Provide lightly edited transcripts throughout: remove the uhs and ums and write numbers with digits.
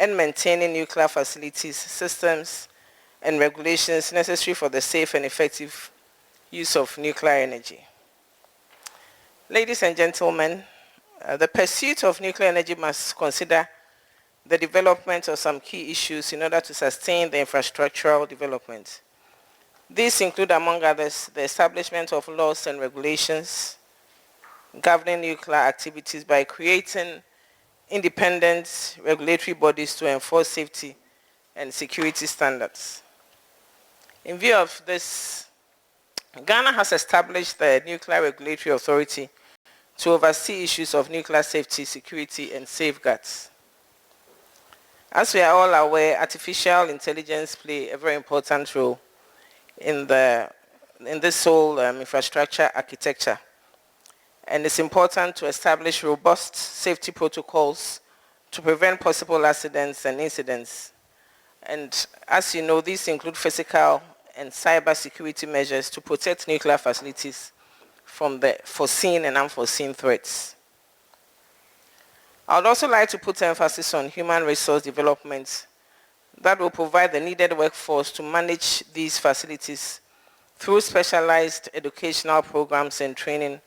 and maintaining nuclear facilities, systems, and regulations necessary for the safe and effective use of nuclear energy. Ladies and gentlemen, the pursuit of nuclear energy must consider the development of some key issues in order to sustain the infrastructural development. These include, among others, the establishment of laws and regulations governing nuclear activities by creating independent regulatory bodies to enforce safety and security standards. In view of this, Ghana has established the Nuclear Regulatory Authority to oversee issues of nuclear safety, security, and safeguards. As we are all aware, artificial intelligence plays a very important role in this whole infrastructure architecture. And it's important to establish robust safety protocols to prevent possible accidents and incidents. And as you know, these include physical and cyber security measures to protect nuclear facilities from the foreseen and unforeseen threats. I would also like to put emphasis on human resource development that will provide the needed workforce to manage these facilities through specialized educational programs and training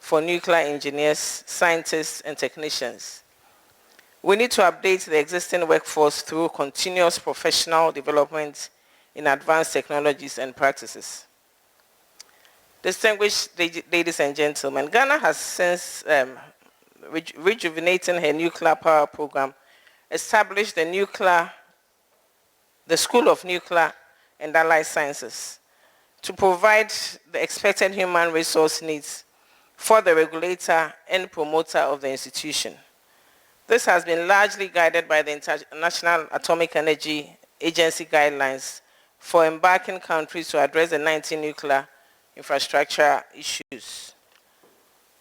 for nuclear engineers, scientists, and technicians. We need to update the existing workforce through continuous professional development in advanced technologies and practices. Distinguished ladies and gentlemen, Ghana has since rejuvenating her nuclear power program established the School of Nuclear and Allied Sciences to provide the expected human resource needs for the regulator and promoter of the institution. This has been largely guided by the International Atomic Energy Agency guidelines for embarking countries to address the 19 nuclear infrastructure issues.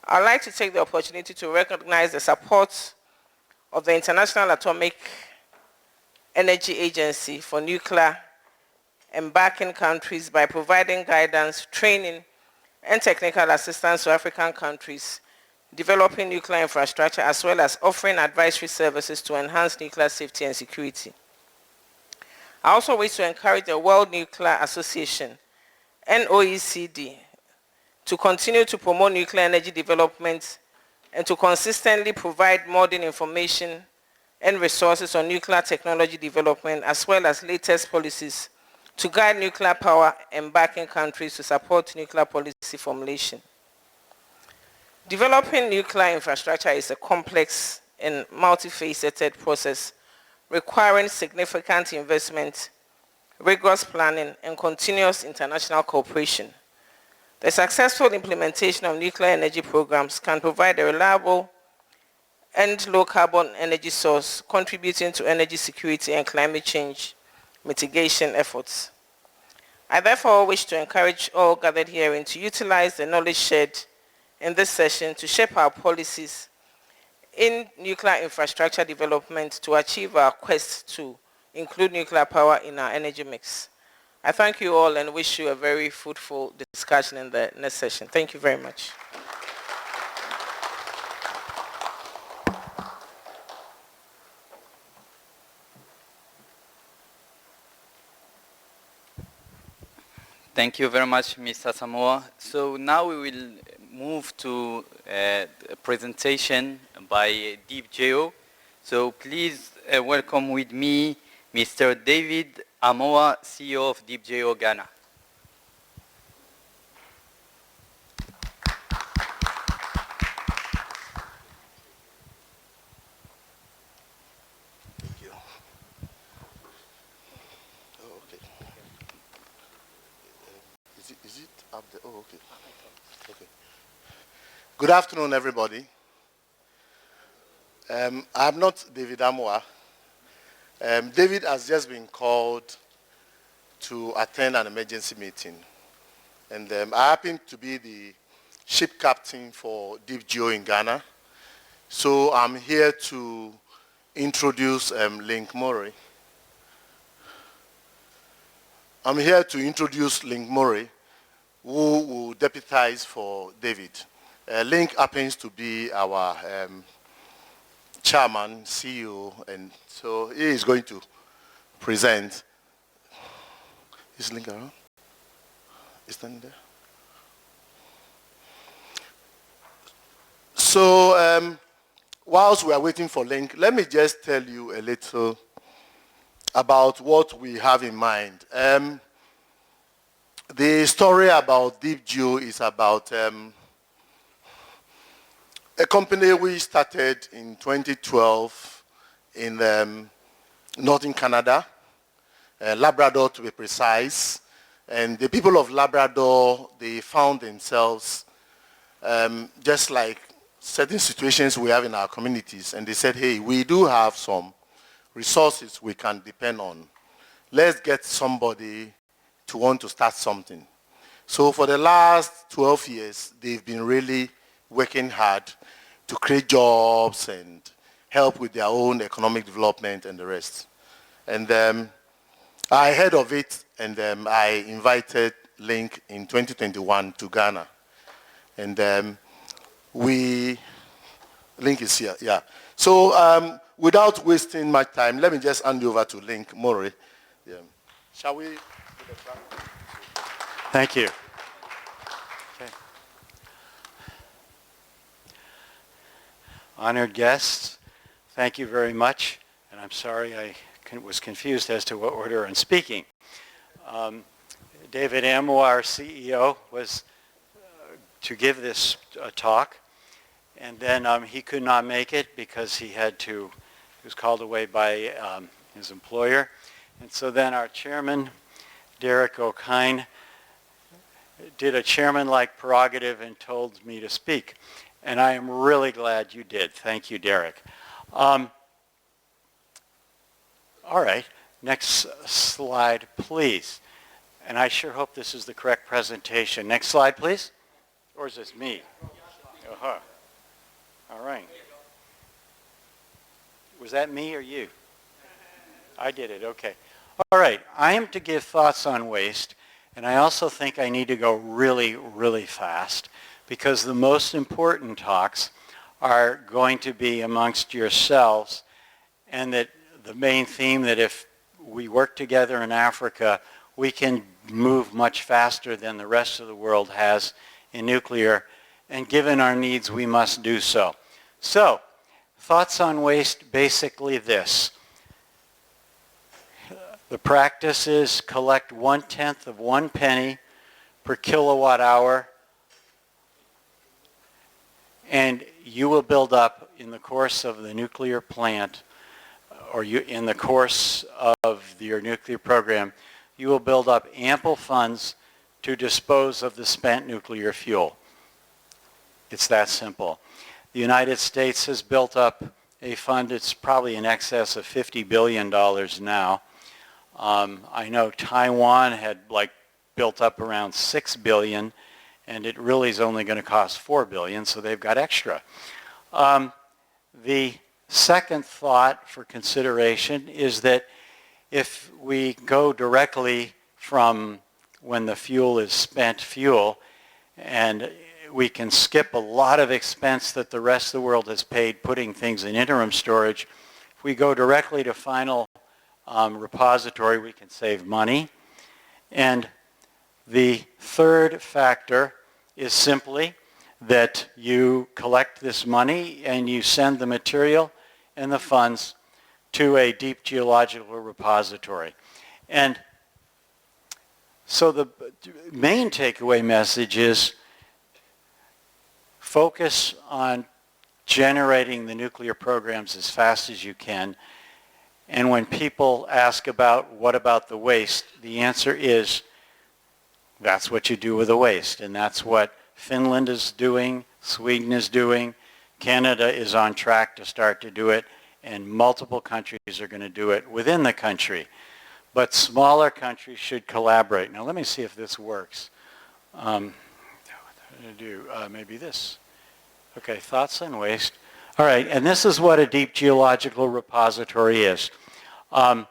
I'd like to take the opportunity to recognize the support of the International Atomic Energy Agency for nuclear embarking countries by providing guidance, training, and technical assistance to African countries developing nuclear infrastructure, as well as offering advisory services to enhance nuclear safety and security. I also wish to encourage the World Nuclear Association and OECD to continue to promote nuclear energy development and to consistently provide modern information and resources on nuclear technology development, as well as latest policies to guide nuclear power embarking countries to support nuclear policy formulation. Developing nuclear infrastructure is a complex and multifaceted process requiring significant investment, rigorous planning, and continuous international cooperation. The successful implementation of nuclear energy programs can provide a reliable and low-carbon energy source, contributing to energy security and climate change mitigation efforts. I therefore wish to encourage all gathered herein to utilize the knowledge shared in this session to shape our policies in nuclear infrastructure development to achieve our quest to include nuclear power in our energy mix. I thank you all and wish you a very fruitful discussion in the next session. Thank you very much. Thank you very much, Mr. Asamoah. So now we will move to a presentation by DeepGEO. So please welcome with me Mr. David Amoah, CEO of DeepGEO Ghana. Thank you. Oh, okay. Is it up there? Oh, okay. Okay. Good afternoon, everybody. I'm not David Amoah. David has just been called to attend an emergency meeting. And I happen to be the ship captain for DeepGEO in Ghana. So I'm here to introduce Link Murray. I'm here to introduce Link Murray, who will deputize for David. Link happens to be our chairman, CEO, and so he is going to present. Is Link around? Is standing there? So whilst we are waiting for Link, let me just tell you a little about what we have in mind. The story about DeepGEO is about a company we started in 2012 in northern Canada, Labrador to be precise. And the people of Labrador, they found themselves just like certain situations we have in our communities. And they said, hey, we do have some resources we can depend on. Let's get somebody to want to start something. So for the last 12 years, they've been really working hard to create jobs and help with their own economic development and the rest. And I heard of it, and I invited Link in 2021 to Ghana. And Link is here, yeah. So without wasting much time, let me just hand you over to Link Murray. Yeah. Shall we? Thank you. Okay. Honored guests, thank you very much. And I'm sorry I was confused as to what order I'm speaking. David Asamoah, our CEO, was to give this talk. And then he could not make it because he was called away by his employer. And so then our chairman, Derrick Okine, did a chairman-like prerogative and told me to speak. And I am really glad you did. Thank you, Derrick. All right, next slide, please. And I sure hope this is the correct presentation. Next slide, please. Or is this me? Uh-huh. All right. Was that me or you? I did it, okay. All right, I am to give thoughts on waste, and I also think I need to go really, really fast because the most important talks are going to be amongst yourselves, and that the main theme that if we work together in Africa, we can move much faster than the rest of the world has in nuclear, and given our needs, we must do so. So, thoughts on waste, basically this. The practice is collect 1/10 of 1 penny per kilowatt hour, and you will build up in the course of the nuclear plant, or in the course of your nuclear program, you will build up ample funds to dispose of the spent nuclear fuel. It's that simple. The United States has built up a fund. It's probably in excess of $50 billion now. I know Taiwan had built up around $6 billion, and it really is only going to cost $4 billion, so they've got extra. The second thought for consideration is that if we go directly from when the fuel is spent fuel, and we can skip a lot of expense that the rest of the world has paid putting things in interim storage. If we go directly to final repository, we can save money. And the third factor is simply that you collect this money and you send the material and the funds to a deep geological repository. And so the main takeaway message is focus on generating the nuclear programs as fast as you can. And when people ask about what about the waste, the answer is that's what you do with the waste. And that's what Finland is doing, Sweden is doing, Canada is on track to start to do it, and multiple countries are going to do it within the country. But smaller countries should collaborate. Now let me see if this works. Maybe this. Okay, thoughts on waste. All right, and this is what a deep geological repository is. The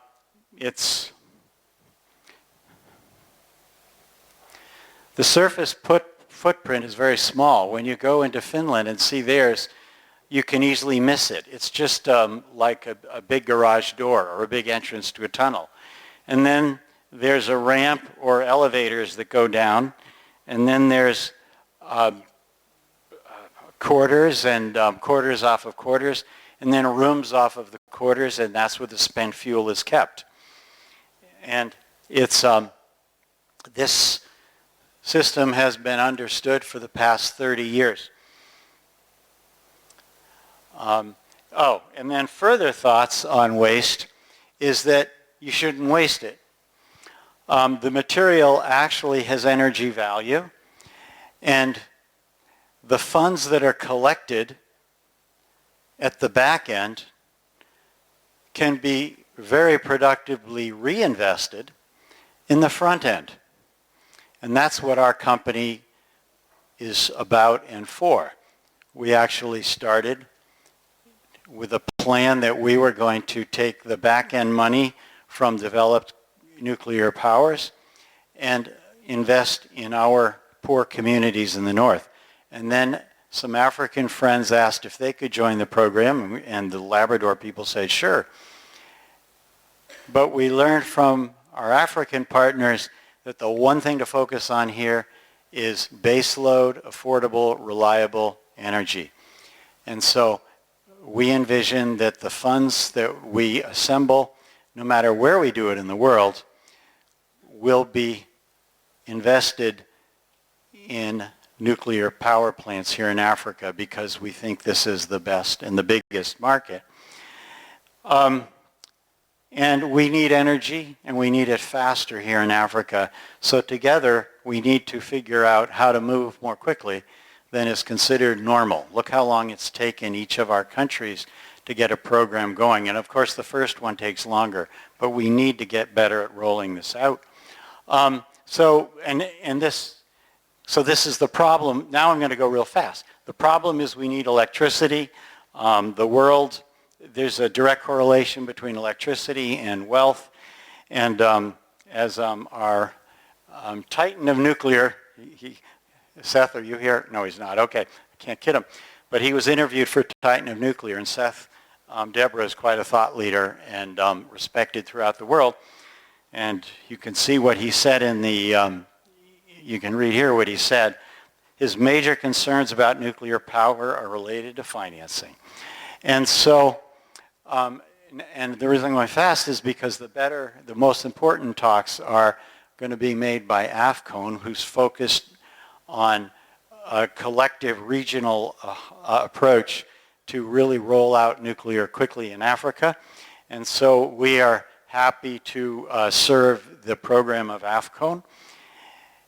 surface footprint is very small. When you go into Finland and see theirs, you can easily miss it. It's just like a big garage door or a big entrance to a tunnel. And then there's a ramp or elevators that go down, and then there's quarters and quarters off of quarters, and then rooms off of the quarters, and that's where the spent fuel is kept. And it's this system has been understood for the past 30 years. And then further thoughts on waste is that you shouldn't waste it. The material actually has energy value, and the funds that are collected at the back end can be very productively reinvested in the front end. And that's what our company is about and for. We actually started with a plan that we were going to take the back end money from developed nuclear powers and invest in our poor communities in the north. And then some African friends asked if they could join the program, and the Labrador people said, sure. But we learned from our African partners that the one thing to focus on here is baseload, affordable, reliable energy. And so we envision that the funds that we assemble, no matter where we do it in the world, will be invested in nuclear power plants here in Africa because we think this is the best and the biggest market. And we need energy, and we need it faster here in Africa. So together, we need to figure out how to move more quickly than is considered normal. Look how long it's taken each of our countries to get a program going. And of course, the first one takes longer, but we need to get better at rolling this out. So this is the problem. Now I'm going to go real fast. The problem is we need electricity. The world, there's a direct correlation between electricity and wealth. And as our titan of nuclear, Seth, are you here? No, he's not. Okay, I can't kid him. But he was interviewed for Titan of Nuclear, and Seth Deborah is quite a thought leader and respected throughout the world. And you can see what he said in the, you can read here what he said. His major concerns about nuclear power are related to financing. And so, and the reason I'm going fast is because the most important talks are going to be made by AFCON, who's focused on a collective regional approach to really roll out nuclear quickly in Africa. And so we are happy to serve the program of AFCON.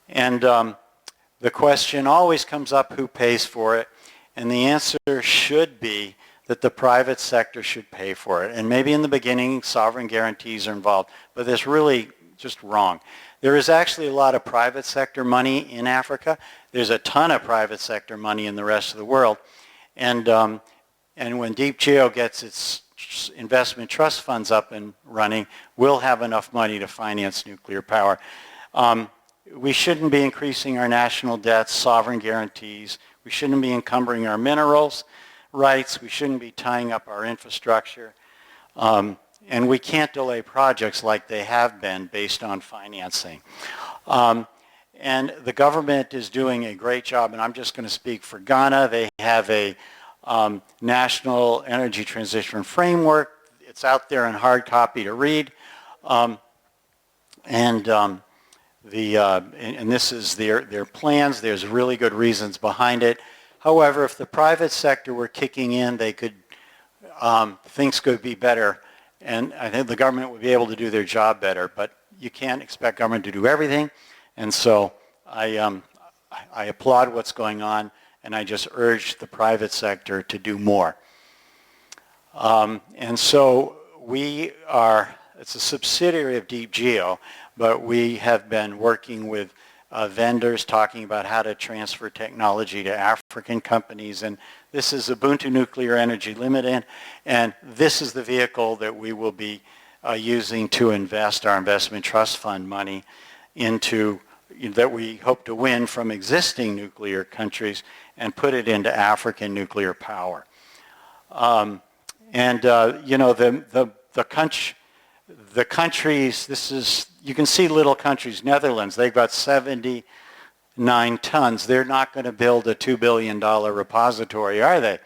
And the question always comes up, who pays for it? And the answer should be that the private sector should pay for it. And maybe in the beginning, sovereign guarantees are involved, but that's really just wrong. There is actually a lot of private sector money in Africa. There's a ton of private sector money in the rest of the world. And when DeepGEO gets its investment trust funds up and running, we'll have enough money to finance nuclear power. We shouldn't be increasing our national debts, sovereign guarantees. We shouldn't be encumbering our minerals rights. We shouldn't be tying up our infrastructure. And we can't delay projects like they have been based on financing. And the government is doing a great job, and I'm just going to speak for Ghana. They have a national energy transition framework. It's out there in hard copy to read. And this is their plans. There's really good reasons behind it. However, if the private sector were kicking in, they could, things could be better. And I think the government would be able to do their job better, but you can't expect government to do everything. And so I applaud what's going on, and I just urge the private sector to do more. And so it's a subsidiary of DeepGEO, but we have been working with vendors talking about how to transfer technology to African companies. And this is Ubuntu Nuclear Energy Limited, and this is the vehicle that we will be using to invest our investment trust fund money into, that we hope to win from existing nuclear countries and put it into African nuclear power. You know, the countries, this is, you can see little countries, Netherlands, they've got 79 tons. They're not going to build a $2 billion repository, are they?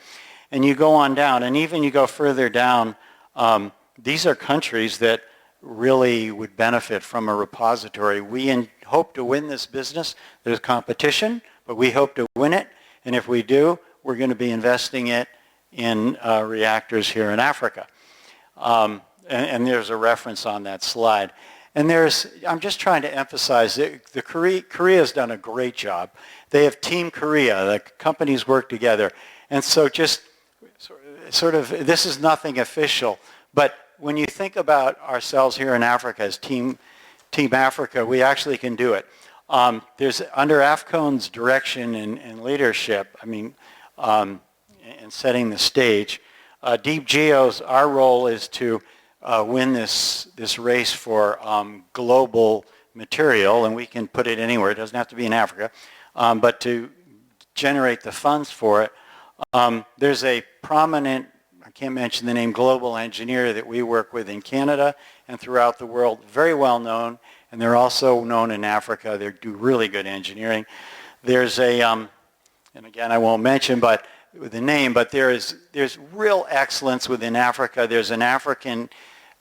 And you go on down, and even you go further down, these are countries that really would benefit from a repository. We hope to win this business. There's competition, but we hope to win it. And if we do, we're going to be investing it in reactors here in Africa. And there's a reference on that slide. And I'm just trying to emphasize that Korea's done a great job. They have Team Korea. The companies work together. And so just sort of, this is nothing official, but when you think about ourselves here in Africa as Team Africa, we actually can do it. There's, under AFCON's direction and leadership, I mean, and setting the stage, DeepGEO's, our role is to win this race for global material, and we can put it anywhere. It doesn't have to be in Africa, but to generate the funds for it. There's a prominent, I can't mention the name, global engineer that we work with in Canada and throughout the world, very well known, and they're also known in Africa. They do really good engineering. There's a, and again I won't mention but with the name, but there's real excellence within Africa. There's an African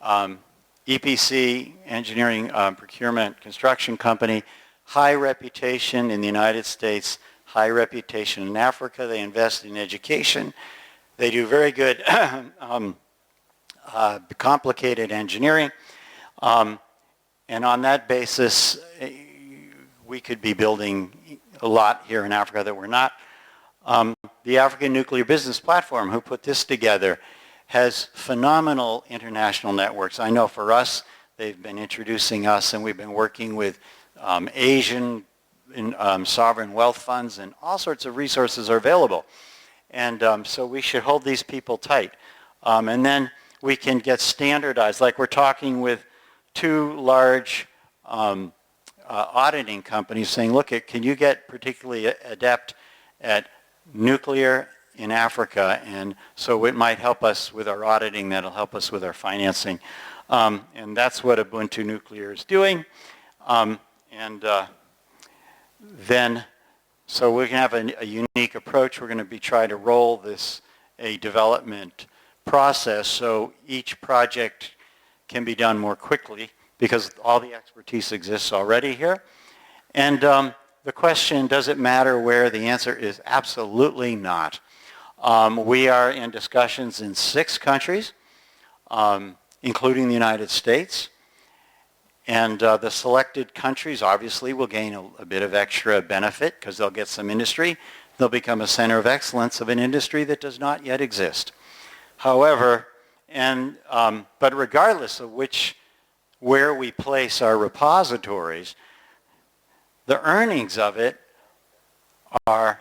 EPC, engineering procurement construction company, high reputation in the United States, high reputation in Africa. They invest in education. They do very good complicated engineering. And on that basis, we could be building a lot here in Africa that we're not. The African Nuclear Business Platform, who put this together, has phenomenal international networks. I know for us, they've been introducing us, and we've been working with Asian sovereign wealth funds, and all sorts of resources are available. And so we should hold these people tight. And then we can get standardized, like we're talking with two large auditing companies saying, look, can you get particularly adept at nuclear in Africa? And so it might help us with our auditing, that'll help us with our financing. And that's what Ubuntu Nuclear is doing. Then, so we can have a unique approach. We're going to be trying to roll a development process so each project can be done more quickly because all the expertise exists already here. And the question, does it matter where? The answer is absolutely not. We are in discussions in 6 countries, including the United States. And the selected countries obviously will gain a bit of extra benefit because they'll get some industry. They'll become a center of excellence of an industry that does not yet exist. However, but regardless of where we place our repositories, the earnings of it are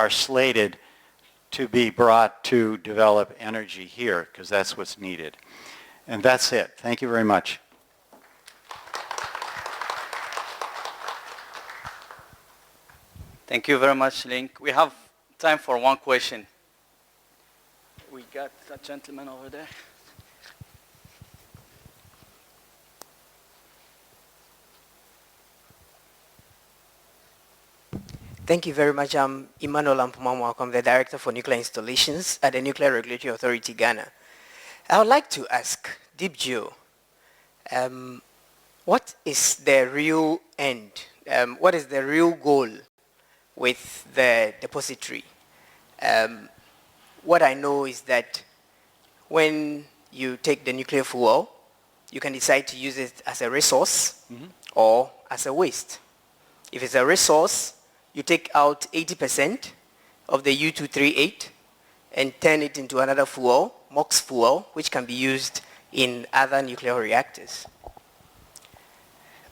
slated to be brought to develop energy here because that's what's needed. And that's it. Thank you very much. Thank you very much, Link. We have time for one question. We got that gentleman over there. Thank you very much. I'm Emmanuel Ampumamwak. I'm the Director for Nuclear Installations at the Nuclear Regulatory Authority, Ghana. I would like to ask DeepGEO, what is the real end? What is the real goal with the depository? What I know is that when you take the nuclear fuel, you can decide to use it as a resource or as a waste. If it's a resource, you take out 80% of the U-238 and turn it into another fuel, MOX fuel, which can be used in other nuclear reactors.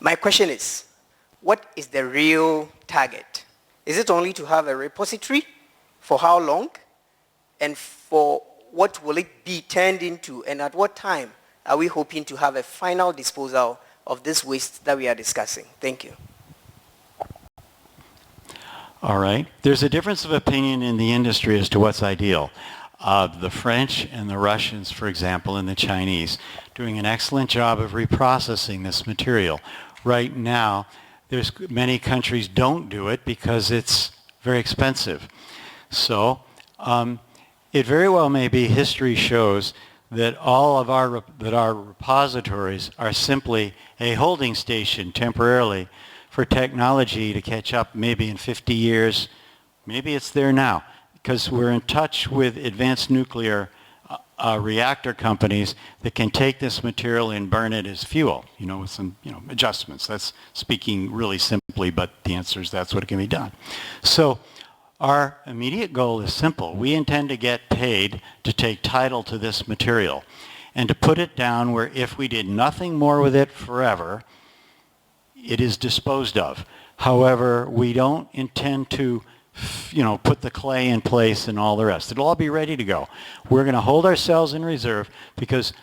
My question is, what is the real target? Is it only to have a repository? For how long? And for what will it be turned into? And at what time are we hoping to have a final disposal of this waste that we are discussing? Thank you. All right. There's a difference of opinion in the industry as to what's ideal. The French and the Russians, for example, and the Chinese, doing an excellent job of reprocessing this material. Right now, there's many countries don't do it because it's very expensive. So it very well may be history shows that all of our repositories are simply a holding station temporarily for technology to catch up maybe in 50 years. Maybe it's there now because we're in touch with advanced nuclear reactor companies that can take this material and burn it as fuel, with some, adjustments. That's speaking really simply, but the answer is that's what can be done. So our immediate goal is simple. We intend to get paid to take title to this material and to put it down where if we did nothing more with it forever, it is disposed of. However, we don't intend to put the clay in place and all the rest. It'll all be ready to go. We're going to hold ourselves in reserve because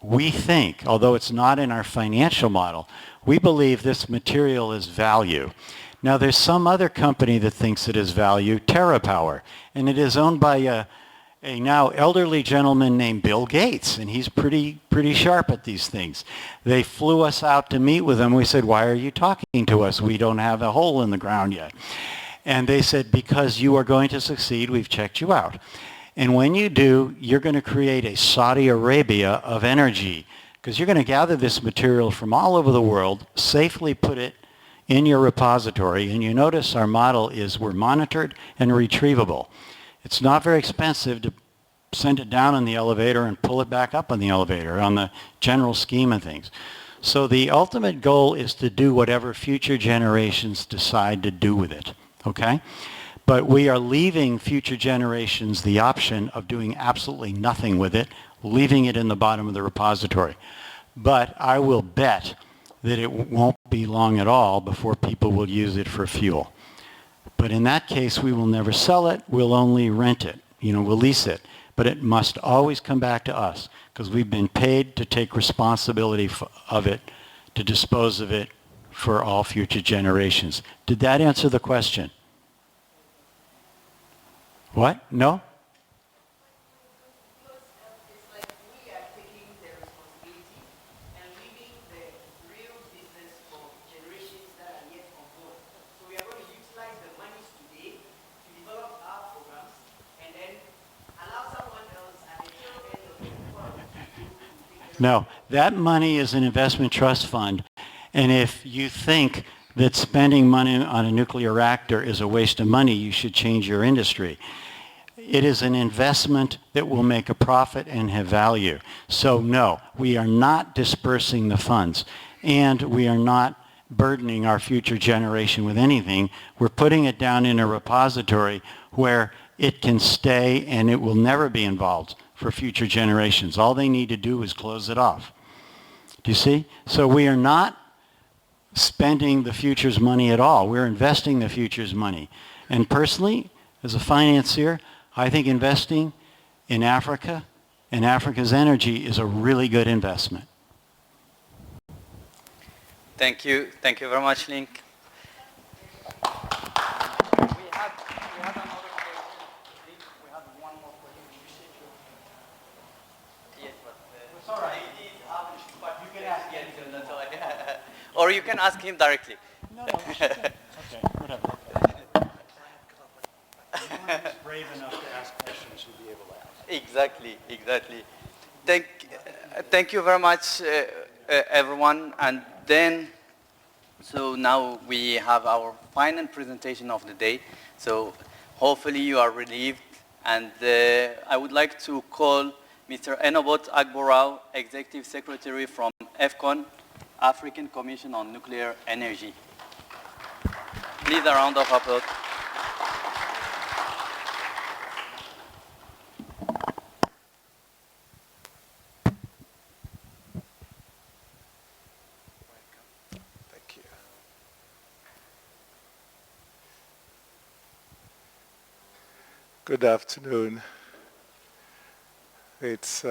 we think, although it's not in our financial model, we believe this material is value. Now, there's some other company that thinks it is value, TerraPower, and it is owned by a now elderly gentleman named Bill Gates, and he's pretty sharp at these things. They flew us out to meet with him. We said, why are you talking to us? We don't have a hole in the ground yet. And they said, because you are going to succeed, we've checked you out. And when you do, you're going to create a Saudi Arabia of energy, because you're going to gather this material from all over the world, safely put it in your repository, and you notice our model is we're monitored and retrievable. It's not very expensive to send it down on the elevator and pull it back up on the elevator on the general scheme of things. So the ultimate goal is to do whatever future generations decide to do with it, okay? But we are leaving future generations the option of doing absolutely nothing with it, leaving it in the bottom of the repository. But I will bet that it won't be long at all before people will use it for fuel. But in that case, we will never sell it. We'll only rent it. We'll lease it. But it must always come back to us because we've been paid to take responsibility of it, to dispose of it for all future generations. Did that answer the question? What? No? No, that money is an investment trust fund, and if you think that spending money on a nuclear reactor is a waste of money, you should change your industry. It is an investment that will make a profit and have value. So no, we are not dispersing the funds, and we are not burdening our future generation with anything. We're putting it down in a repository where it can stay and it will never be involved for future generations. All they need to do is close it off. Do you see? So we are not spending the future's money at all. We're investing the future's money. And personally, as a financier, I think investing in Africa and Africa's energy is a really good investment. Thank you. Thank you very much, Link. Or you can ask him directly. No, okay, whatever. Anyone who's brave enough to ask questions should be able to ask. Exactly. Thank you very much, everyone. And then, so now we have our final presentation of the day. So hopefully you are relieved. And I would like to call Mr. Enobot Agboraw, Executive Secretary from AFCON, African Commission on Nuclear Energy. Please, a round of applause. Thank you. Good afternoon. It's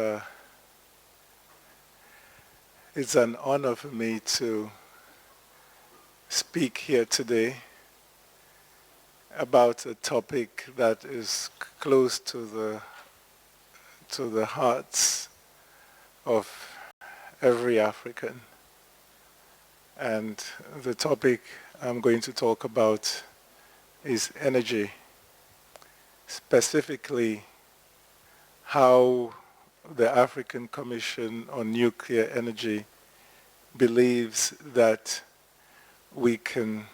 an honor for me to speak here today about a topic that is close to the to the hearts of every African. And the topic I'm going to talk about is energy, specifically how the African Commission on Nuclear Energy believes that we can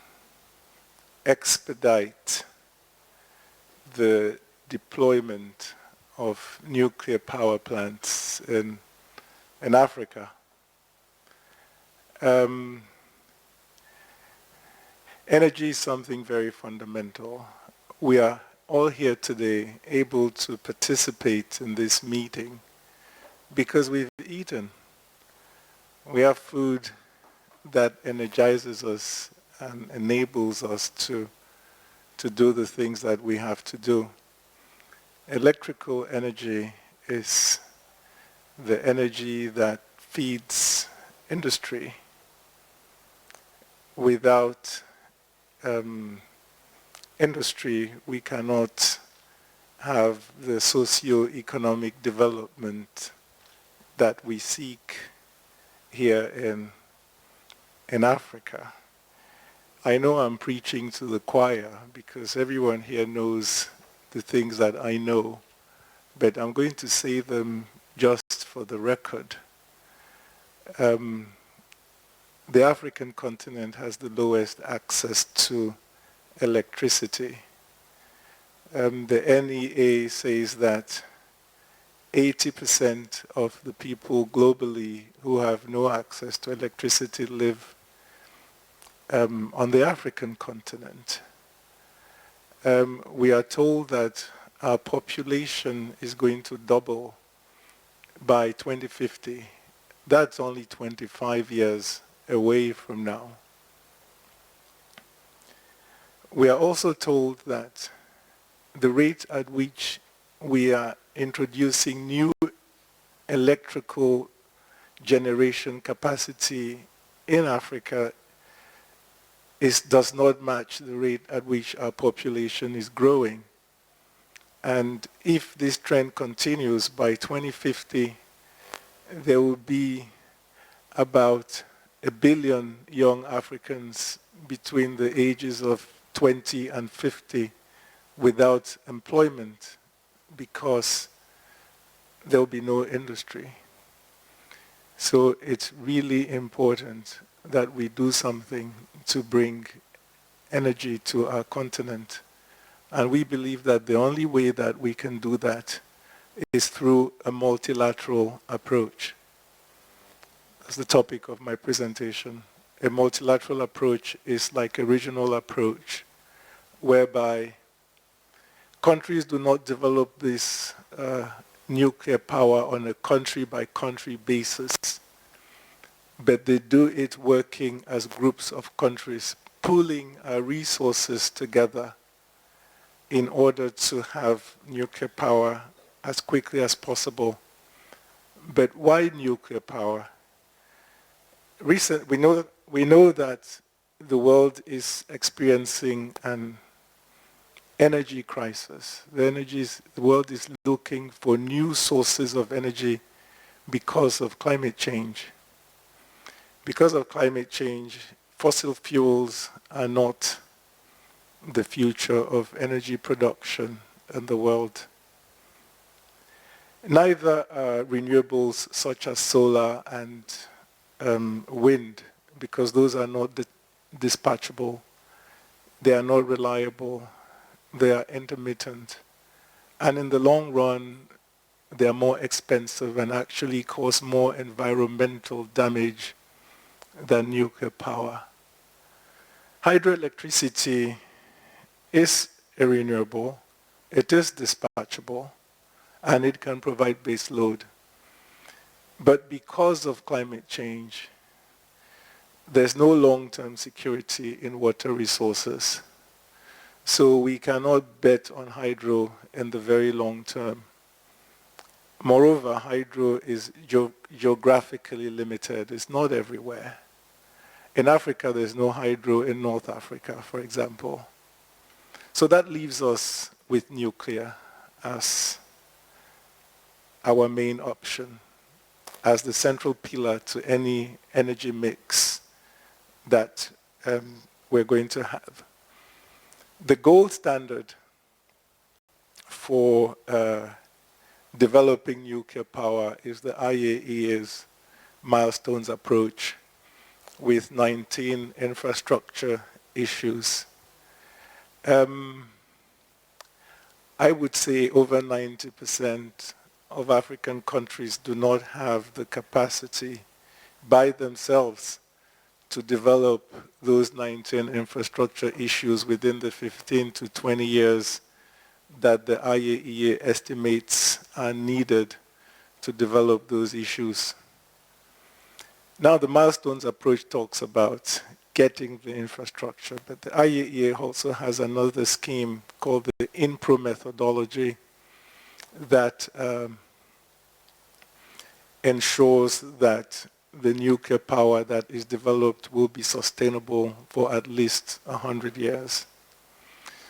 expedite the deployment of nuclear power plants in Africa. Energy is something very fundamental. We are all here today able to participate in this meeting because we've eaten. We have food that energizes us and enables us to do the things that we have to do. Electrical energy is the energy that feeds industry. Without industry, we cannot have the socio-economic development that we seek here in Africa. I know I'm preaching to the choir because everyone here knows the things that I know, but I'm going to say them just for the record. The African continent has the lowest access to electricity. The NEA says that 80% of the people globally who have no access to electricity live on the African continent. We are told that our population is going to double by 2050. That's only 25 years away from now. We are also told that the rate at which we are introducing new electrical generation capacity in Africa does not match the rate at which our population is growing. And if this trend continues, by 2050, there will be about 1 billion young Africans between the ages of 20 and 50 without employment because there will be no industry. So it's really important that we do something to bring energy to our continent. And we believe that the only way that we can do that is through a multilateral approach. That's the topic of my presentation. A multilateral approach is like a regional approach whereby countries do not develop this nuclear power on a country-by-country basis, but they do it working as groups of countries, pooling our resources together in order to have nuclear power as quickly as possible. But why nuclear power? We know that the world is experiencing an energy crisis. The world is looking for new sources of energy because of climate change. Because of climate change, fossil fuels are not the future of energy production in the world. Neither are renewables such as solar and wind, because those are not dispatchable. They are not reliable. They are intermittent. And in the long run, they are more expensive and actually cause more environmental damage than nuclear power. Hydroelectricity is a renewable, it is dispatchable, and it can provide base load. But because of climate change, there's no long-term security in water resources. So we cannot bet on hydro in the very long term. Moreover, hydro is geographically limited. It's not everywhere. In Africa, there's no hydro in North Africa, for example. So that leaves us with nuclear as our main option as the central pillar to any energy mix that we're going to have. The gold standard for developing nuclear power is the IAEA's milestones approach with 19 infrastructure issues. I would say over 90% of African countries do not have the capacity by themselves to develop those 19 infrastructure issues within the 15 to 20 years that the IAEA estimates are needed to develop those issues. Now the milestones approach talks about getting the infrastructure, but the IAEA also has another scheme called the INPRO methodology that ensures that the nuclear power that is developed will be sustainable for at least 100 years.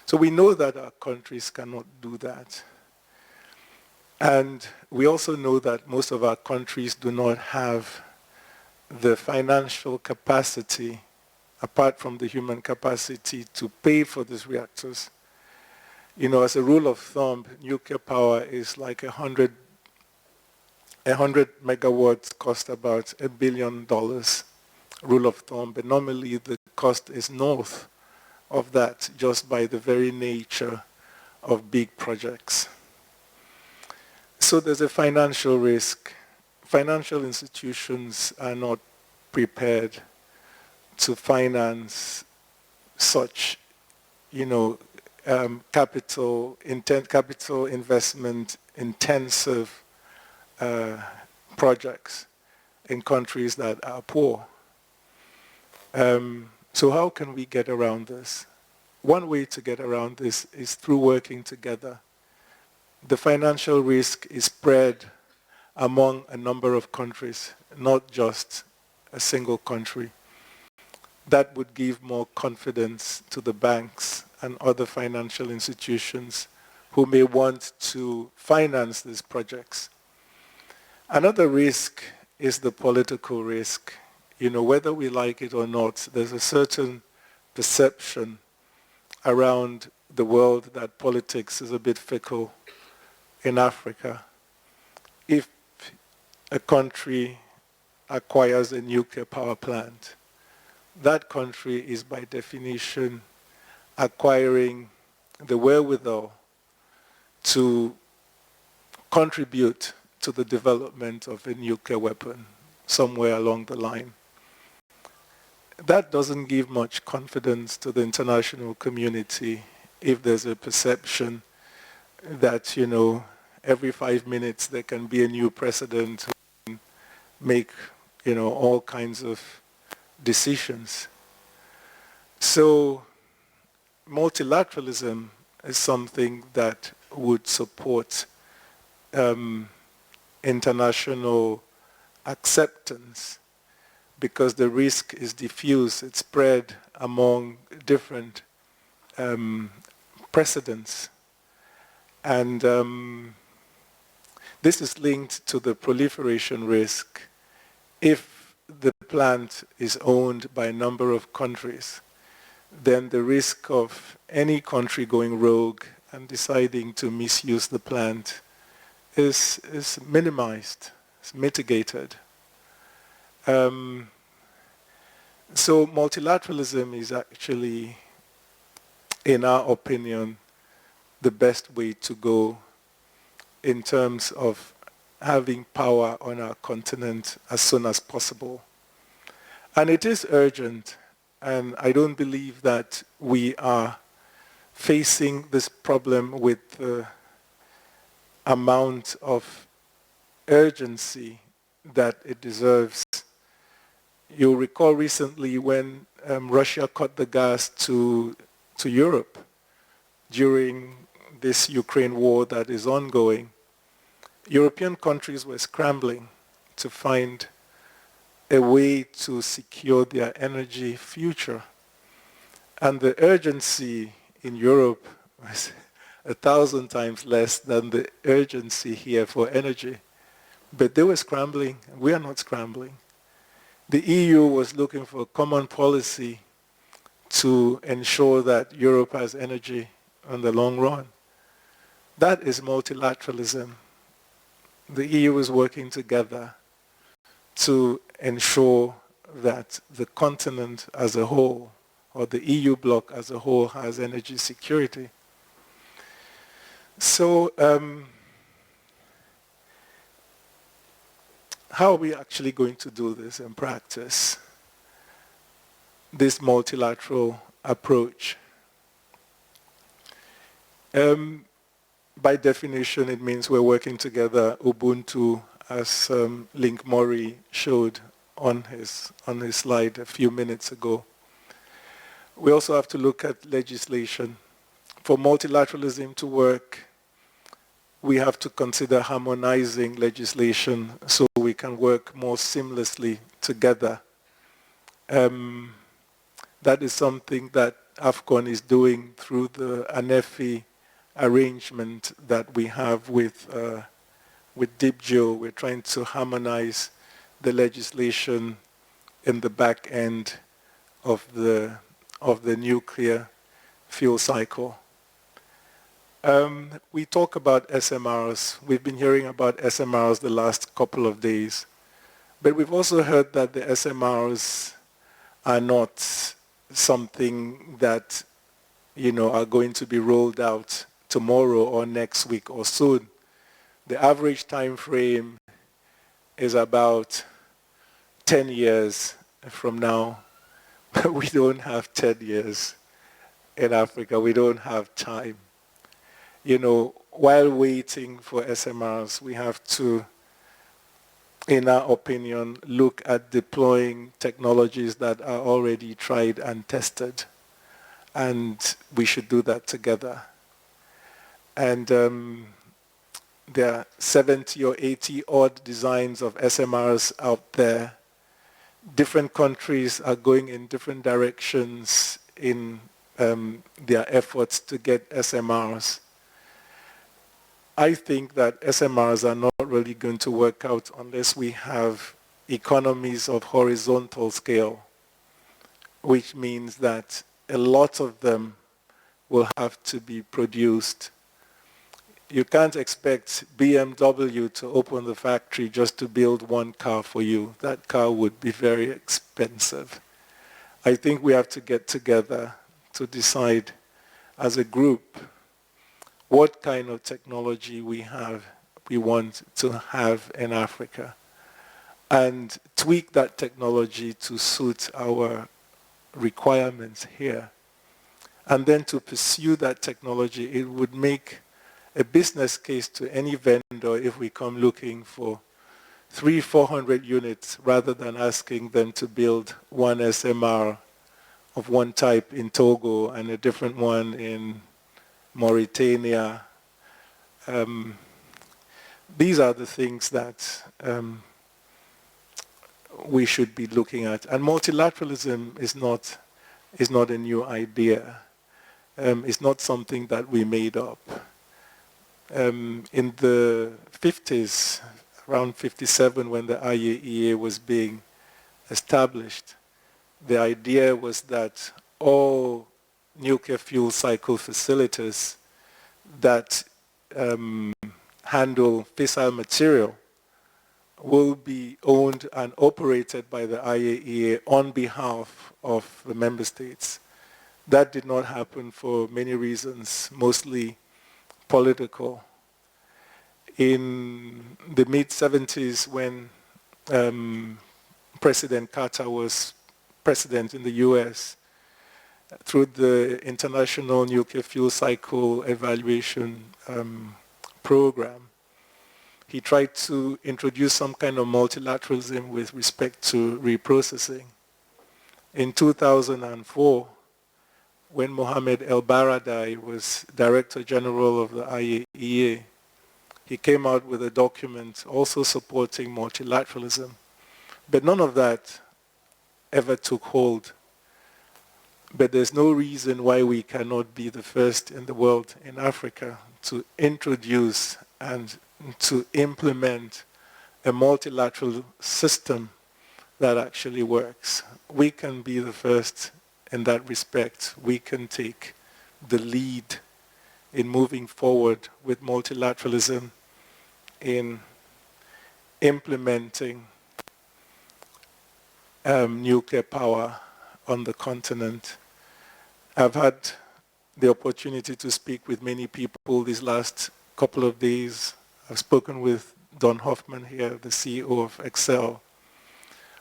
So we know that our countries cannot do that. And we also know that most of our countries do not have the financial capacity, apart from the human capacity, to pay for these reactors. You know, as a rule of thumb, nuclear power is like 100 megawatts cost about $1 billion, rule of thumb, but normally the cost is north of that just by the very nature of big projects. So there's a financial risk. Financial institutions are not prepared to finance such, capital investment intensive projects in countries that are poor. So how can we get around this? One way to get around this is through working together. The financial risk is spread among a number of countries, not just a single country. That would give more confidence to the banks and other financial institutions who may want to finance these projects. Another risk is the political risk. Whether we like it or not, there's a certain perception around the world that politics is a bit fickle in Africa. If a country acquires a nuclear power plant, that country is by definition acquiring the wherewithal to contribute to the development of a nuclear weapon somewhere along the line. That doesn't give much confidence to the international community if there's a perception that, every 5 minutes there can be a new president who can make, all kinds of decisions. So multilateralism is something that would support international acceptance because the risk is diffuse. It's spread among different precedents. And this is linked to the proliferation risk. If the plant is owned by a number of countries, then the risk of any country going rogue and deciding to misuse the plant is minimized, it's mitigated. So multilateralism is actually, in our opinion, the best way to go in terms of having power on our continent as soon as possible. And it is urgent, and I don't believe that we are facing this problem with the amount of urgency that it deserves. You'll recall recently when Russia cut the gas to Europe during this Ukraine war that is ongoing. European countries were scrambling to find a way to secure their energy future. And the urgency in Europe was 1,000 times less than the urgency here for energy. But they were scrambling, and we are not scrambling. The EU was looking for a common policy to ensure that Europe has energy in the long run. That is multilateralism. The EU is working together to ensure that the continent as a whole, or the EU bloc as a whole, has energy security. So how are we actually going to do this in practice, this multilateral approach? By definition, it means we're working together, Ubuntu, as Link Mori showed on his slide a few minutes ago. We also have to look at legislation. For multilateralism to work, we have to consider harmonizing legislation so we can work more seamlessly together. That is something that AFCON is doing through the ANEFI arrangement that we have with DeepGEO. We're trying to harmonize the legislation in the back end of the nuclear fuel cycle. We talk about SMRs. We've been hearing about SMRs the last couple of days. But we've also heard that the SMRs are not something that, are going to be rolled out tomorrow or next week or soon. The average time frame is about 10 years from now. But we don't have 10 years in Africa. We don't have time. While waiting for SMRs, we have to, in our opinion, look at deploying technologies that are already tried and tested. And we should do that together. And there are 70 or 80 odd designs of SMRs out there. Different countries are going in different directions in their efforts to get SMRs. I think that SMRs are not really going to work out unless we have economies of horizontal scale, which means that a lot of them will have to be produced. You can't expect BMW to open the factory just to build one car for you. That car would be very expensive. I think we have to get together to decide as a group what kind of technology we want to have in Africa, and tweak that technology to suit our requirements here. And then to pursue that technology, it would make a business case to any vendor if we come looking for 300-400 units rather than asking them to build one SMR of one type in Togo and a different one in Mauritania. These are the things that we should be looking at. And multilateralism is not a new idea. It's not something that we made up. In the 50s, around 57, when the IAEA was being established, the idea was that all nuclear fuel cycle facilities that handle fissile material will be owned and operated by the IAEA on behalf of the member states. That did not happen for many reasons, mostly political. In the mid-70s, when President Carter was president in the US, through the International Nuclear Fuel Cycle Evaluation Program, he tried to introduce some kind of multilateralism with respect to reprocessing. In 2004, when Mohammed El Baradei was Director General of the IAEA, he came out with a document also supporting multilateralism. But none of that ever took hold. But there's no reason why we cannot be the first in the world, in Africa, to introduce and to implement a multilateral system that actually works. We can be the first in that respect. We can take the lead in moving forward with multilateralism, in implementing nuclear power on the continent. I've had the opportunity to speak with many people these last couple of days. I've spoken with Don Hoffman here, the CEO of Excel,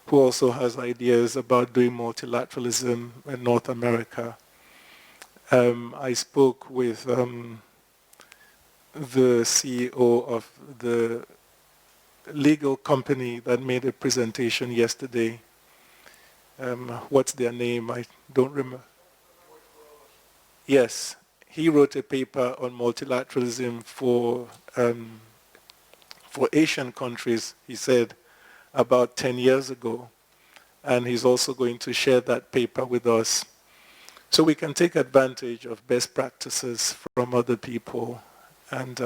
who also has ideas about doing multilateralism in North America. I spoke with the CEO of the legal company that made a presentation yesterday. What's their name? I don't remember. Yes, he wrote a paper on multilateralism for Asian countries, he said, about 10 years ago. And he's also going to share that paper with us. So we can take advantage of best practices from other people and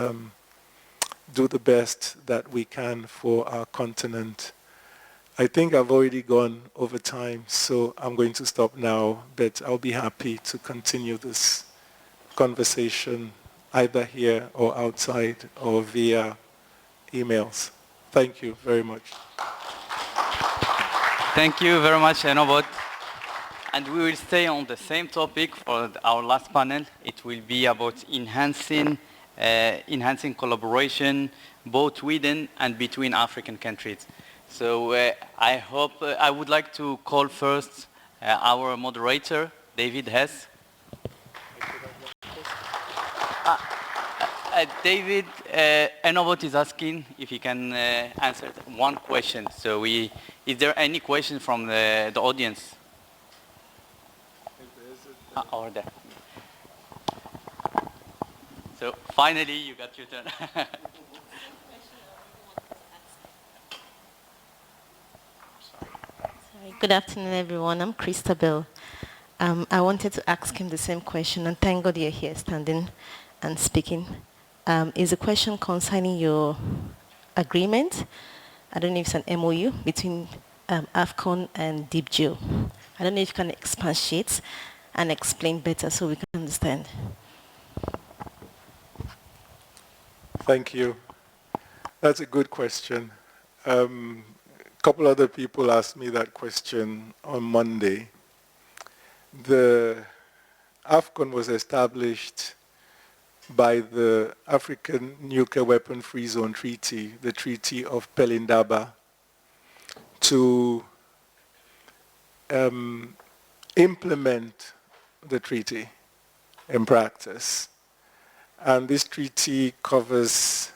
do the best that we can for our continent. I think I've already gone over time, so I'm going to stop now, but I'll be happy to continue this conversation either here or outside or via emails. Thank you very much. Thank you very much, Enobot. And we will stay on the same topic for our last panel. It will be about enhancing collaboration both within and between African countries. So I would like to call first our moderator, David Hess. David, Enobot is asking if he can answer one question. So is there any question from the audience? Over there. So finally, you got your turn. Good afternoon, everyone. I'm Christabel. I wanted to ask him the same question, and thank God you're here standing and speaking. Is a question concerning your agreement. I don't know if it's an MOU between AFCON and DeepGEO. I don't know if you can expatiate and explain better so we can understand. Thank you. That's a good question. A couple other people asked me that question on Monday. The AFCON was established by the African Nuclear Weapon Free Zone Treaty, the Treaty of Pelindaba, to implement the treaty in practice. And this treaty covers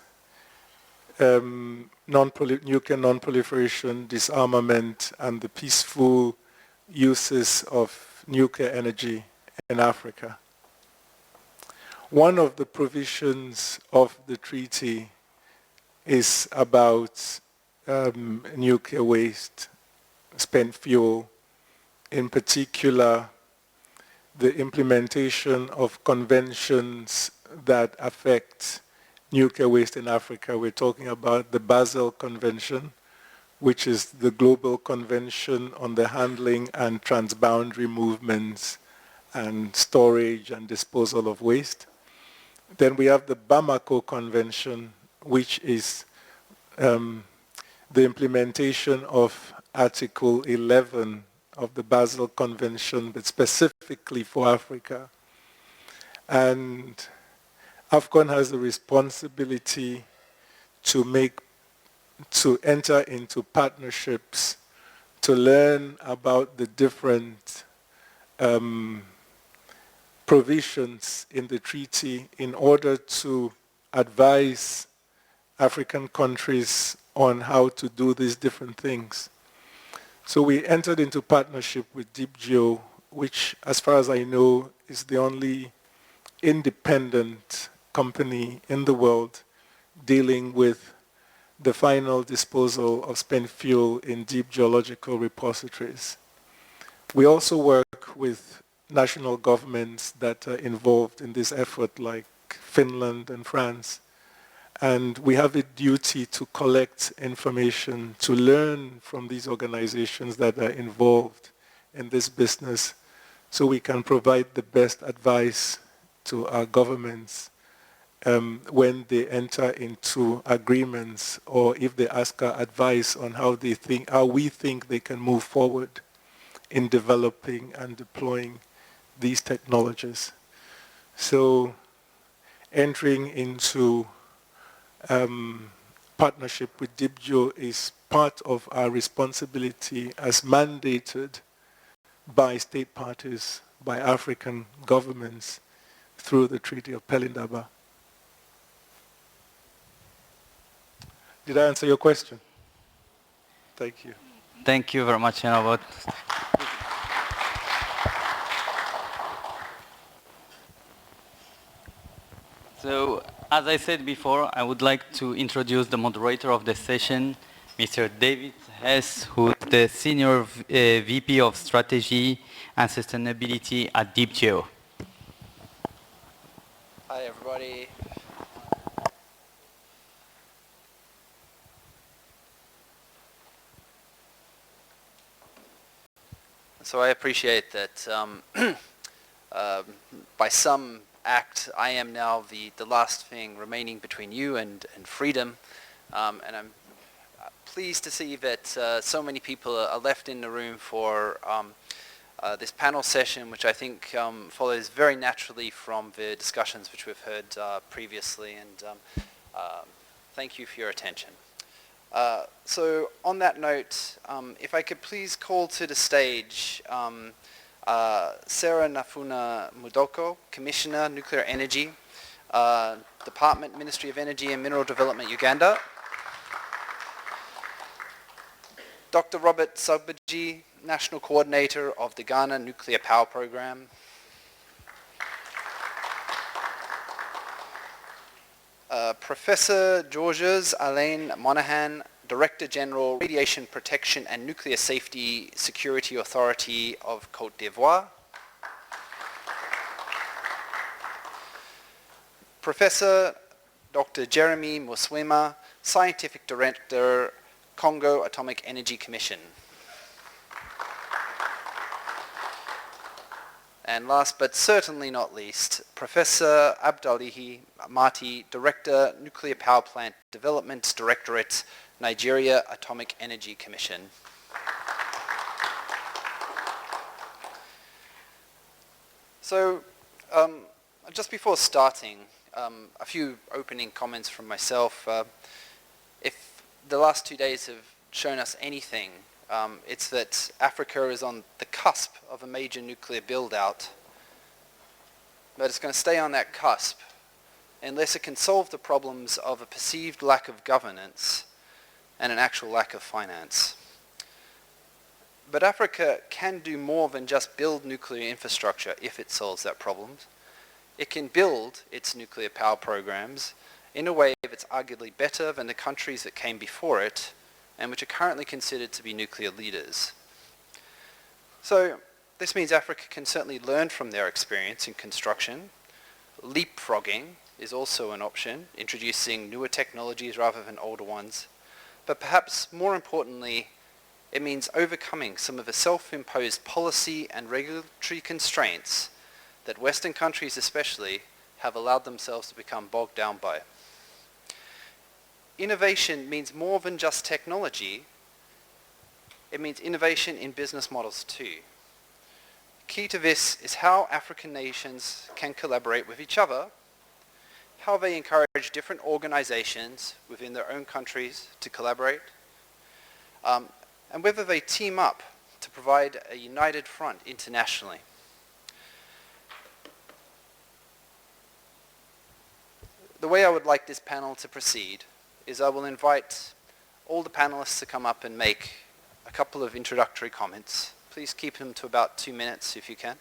nuclear non-proliferation, disarmament, and the peaceful uses of nuclear energy in Africa. One of the provisions of the treaty is about nuclear waste, spent fuel, in particular the implementation of conventions that affect nuclear waste in Africa. We're talking about the Basel Convention, which is the global convention on the handling and transboundary movements and storage and disposal of waste. Then we have the Bamako Convention, which is the implementation of Article 11 of the Basel Convention, but specifically for Africa. And AFCON has the responsibility to enter into partnerships to learn about the different provisions in the treaty in order to advise African countries on how to do these different things. So we entered into partnership with DeepGEO, which, as far as I know, is the only independent company in the world dealing with the final disposal of spent fuel in deep geological repositories. We also work with national governments that are involved in this effort, like Finland and France. And we have a duty to collect information, to learn from these organizations that are involved in this business so we can provide the best advice to our governments when they enter into agreements or if they ask our advice on how we think they can move forward in developing and deploying these technologies. So entering into partnership with DeepGEO is part of our responsibility as mandated by state parties, by African governments through the Treaty of Pelindaba. Did I answer your question? Thank you. Thank you very much, Enobot. So, as I said before, I would like to introduce the moderator of the session, Mr. David Hess, who is the Senior VP of Strategy and Sustainability at DeepGEO. Hi, everybody. So I appreciate that by some act, I am now the last thing remaining between you and freedom. And I'm pleased to see that so many people are left in the room for this panel session, which I think follows very naturally from the discussions which we've heard previously. And thank you for your attention. So on that note, if I could please call to the stage Sarah Nafuna Mudoko, Commissioner, Nuclear Energy, Department, Ministry of Energy and Mineral Development, Uganda. Dr. Robert Sagbaji, National Coordinator of the Ghana Nuclear Power Program. Professor Georges Alain Monahan, Director General, Radiation Protection and Nuclear Safety Security Authority of Côte d'Ivoire. Professor Dr. Jeremy Muswema, Scientific Director, Congo Atomic Energy Commission. And last but certainly not least, Professor Abdalihi Mati, Director, Nuclear Power Plant Development Directorate, Nigeria Atomic Energy Commission. So, just before starting, a few opening comments from myself. If the last 2 days have shown us anything, it's that Africa is on the cusp of a major nuclear build-out, but it's going to stay on that cusp unless it can solve the problems of a perceived lack of governance and an actual lack of finance. But Africa can do more than just build nuclear infrastructure if it solves that problem. It can build its nuclear power programs in a way that's arguably better than the countries that came before it and which are currently considered to be nuclear leaders. So this means Africa can certainly learn from their experience in construction. Leapfrogging is also an option, introducing newer technologies rather than older ones. But perhaps more importantly, it means overcoming some of the self-imposed policy and regulatory constraints that Western countries especially have allowed themselves to become bogged down by. Innovation means more than just technology. It means innovation in business models too. Key to this is how African nations can collaborate with each other, how they encourage different organizations within their own countries to collaborate, and whether they team up to provide a united front internationally. The way I would like this panel to proceed is I will invite all the panelists to come up and make a couple of introductory comments. Please keep them to about 2 minutes if you can.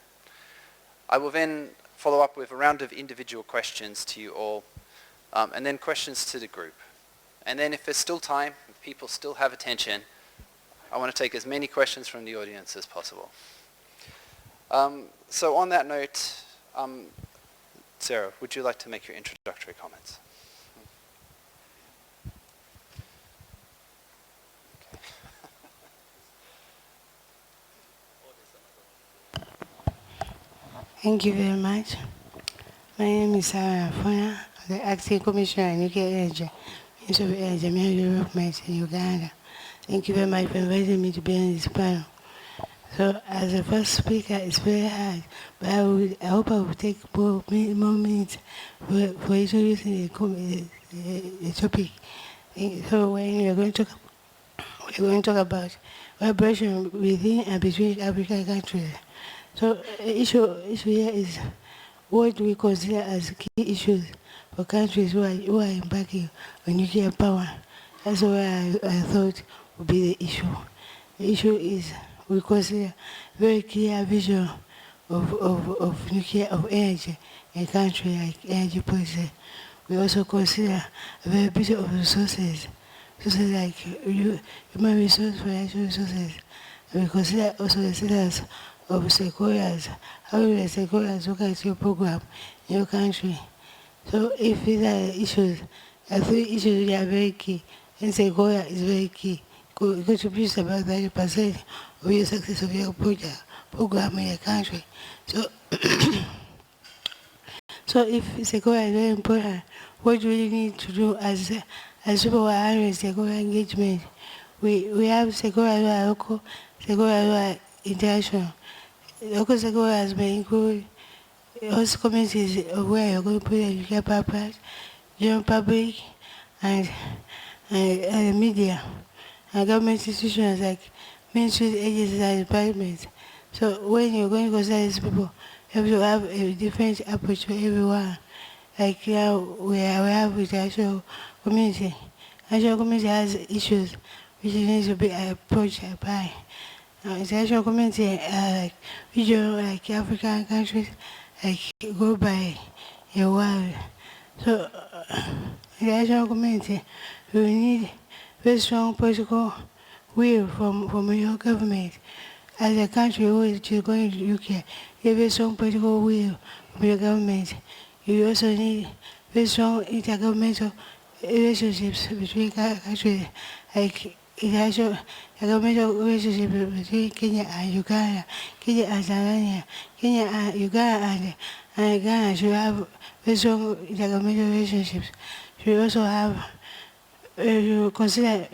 I will then follow up with a round of individual questions to you all, and then questions to the group. And then if there's still time, if people still have attention, I want to take as many questions from the audience as possible. So on that note, Sarah, would you like to make your introductory comments? Thank you very much. My name is Sarah Afona, the Acting Commissioner on Nuclear Energy, Minister of Energy, Development in Uganda. Thank you very much for inviting me to be on this panel. So, as the first speaker, it's very hard, but I hope I will take more minutes for introducing the topic. So, when we're going to talk about collaboration within and between African countries. So, the issue here is what we consider as key issues for countries who are embarking on nuclear power. That's what I thought would be the issue. The issue is we consider very clear vision of nuclear, of energy in a country like energy policy. We also consider a very bit of resources like human resources, financial resources. And we consider also the status of stakeholders. How do the stakeholders look at your program in your country? So if these are the issues, the three issues that are very key, and stakeholder is very key. It contributes about 30% of your success of your program in your country. So, so if stakeholder is very important, what do we need to do as people who are handling stakeholder engagement? We have stakeholders who are local, stakeholders who are international. Local stakeholders may include host communities of where you're going to put the nuclear power plant, general public, and the media, and government institutions like ministries, agencies, and departments. So when you're going to consider these people, you have to have a different approach for everyone. Like now we have with the actual community. Actual community has issues which needs to be approached by. International community like regional, like African countries, like go by a world. So international community, we need very strong political will from your government. As a country who is going to UK, you have very strong political will from your government. You also need very strong intergovernmental relationships between countries, like international governmental relationship between Kenya and Uganda, Kenya and Tanzania, Kenya and Uganda and Ghana should have very strong intergovernmental relationships. Should also have you consider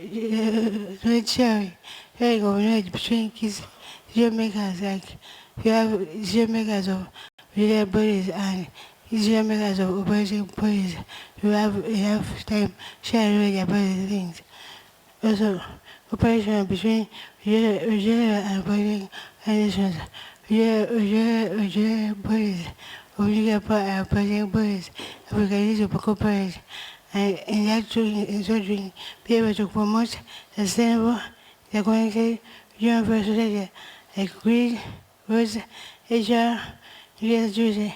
sharing of knowledge between decision makers, like you have decision makers of related bodies and decision makers of operating bodies. You have enough time sharing knowledge about the things. Also, cooperation between regional and operating organizations, regional bodies, regional and operating bodies, Africa needs to cooperate. And in so doing, be able to promote sustainable, connected regional infrastructure like grid, roads, HR, nuclear security,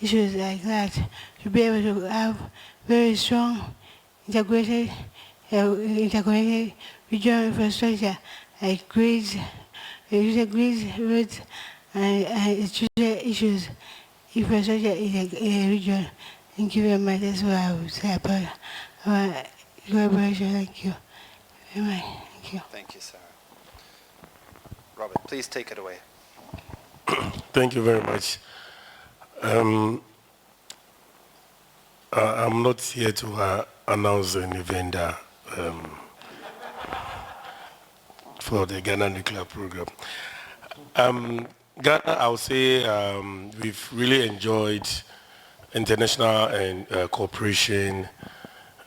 issues like that, to be able to have very strong, integrated, interconnected regional infrastructure like grids, roads, and issues, infrastructure in a region. Thank you very much. That's what I would say about our collaboration. Thank you very much. Thank you. Thank you, Sarah. Robert, please take it away. Thank you very much. I'm not here to announce any vendor for the Ghana nuclear program. Ghana, I would say we've really enjoyed international and cooperation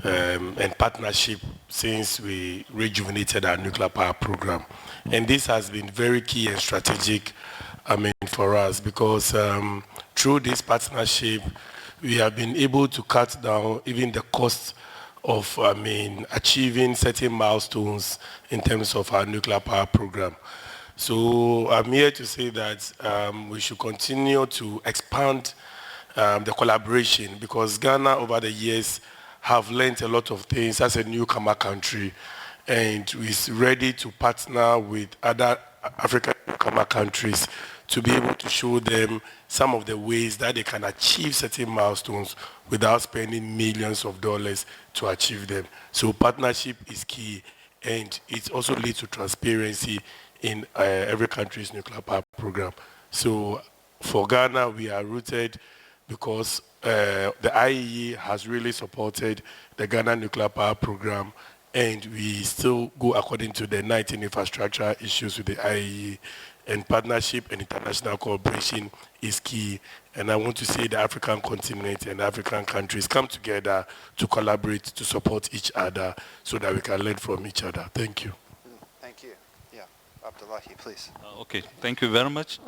and partnership since we rejuvenated our nuclear power program. And this has been very key and strategic, for us because through this partnership, we have been able to cut down even the cost of, achieving certain milestones in terms of our nuclear power program. So I'm here to say that we should continue to expand the collaboration because Ghana over the years have learned a lot of things as a newcomer country and is ready to partner with other African newcomer countries to be able to show them some of the ways that they can achieve certain milestones without spending millions of dollars to achieve them. So partnership is key and it also leads to transparency in every country's nuclear power program. So for Ghana, we are rooted because the IEE has really supported the Ghana nuclear power program, and we still go according to the 19 infrastructure issues with the IEE, and partnership and international cooperation is key. And I want to see the African continent and African countries come together to collaborate, to support each other so that we can learn from each other. Thank you. Thank you. Yeah, Abdullahi, please. Okay, thank you very much.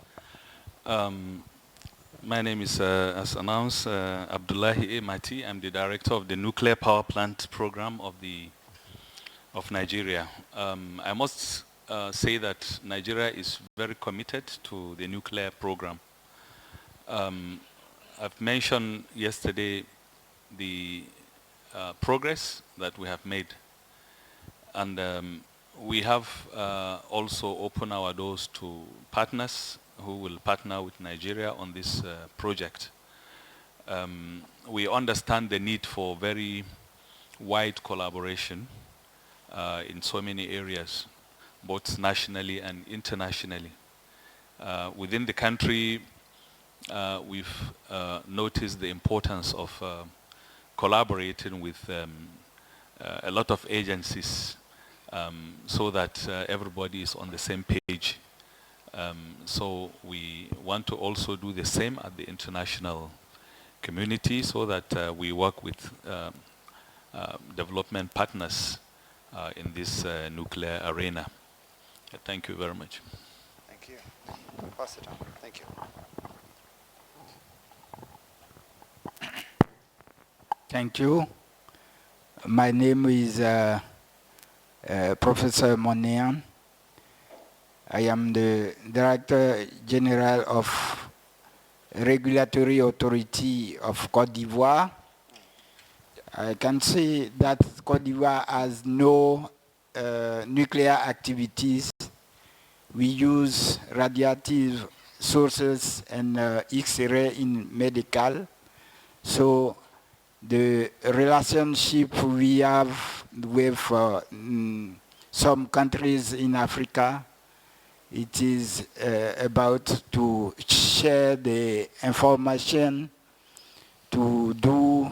My name is, as announced, Abdullahi A. Mati. I'm the director of the Nuclear Power Plant Program of Nigeria. I must say that Nigeria is very committed to the nuclear program. I've mentioned yesterday the progress that we have made, and we have also opened our doors to partners who will partner with Nigeria on this project. We understand the need for very wide collaboration in so many areas, both nationally and internationally. Within the country, we've noticed the importance of collaborating with a lot of agencies so that everybody is on the same page. So we want to also do the same at the international community so that we work with development partners in this nuclear arena. Thank you very much. Thank you. Pass it on. Thank you. Thank you. My name is Professor Monean. I am the Director General of Regulatory Authority of Côte d'Ivoire. I can say that Côte d'Ivoire has no nuclear activities. We use radioactive sources and X-ray in medical. So the relationship we have with some countries in Africa, it is about to share the information, to do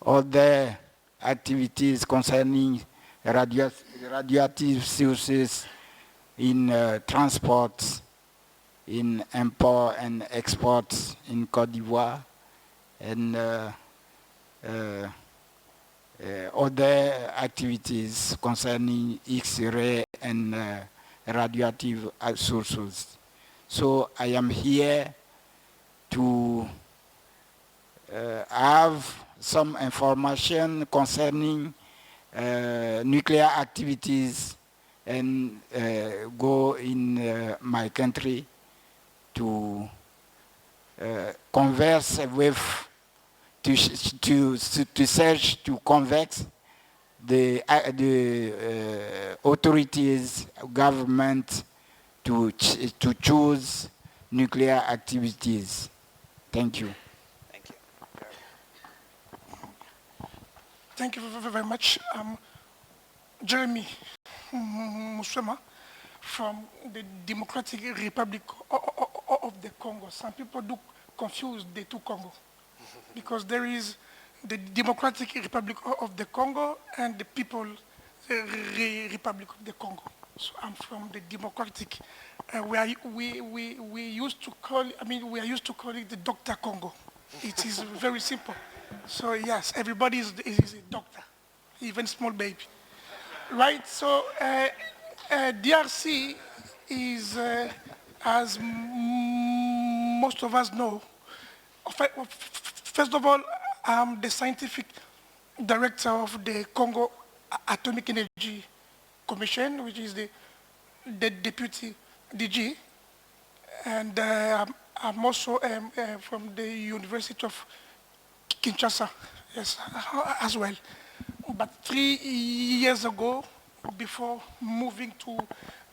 other activities concerning radioactive sources in transport, in import and export in Côte d'Ivoire, and other activities concerning X-ray and radioactive sources. So I am here to have some information concerning nuclear activities and go in my country to converse with, to search, to convex the authorities, government to choose nuclear activities. Thank you. Thank you. Thank you very much. Jeremy Muswema from the Democratic Republic of the Congo. Some people do confuse the two Congo because there is the Democratic Republic of the Congo and the People's Republic of the Congo. So I'm from the Democratic. We used to call, we are used to call it the Dr. Congo. It is very simple. So yes, everybody is a doctor, even small baby. Right, so DRC is, as most of us know, first of all, I'm the scientific director of the Congo Atomic Energy Commission, which is the deputy DG, and I'm also from the University of Kinshasa, yes, as well. But 3 years ago, before moving to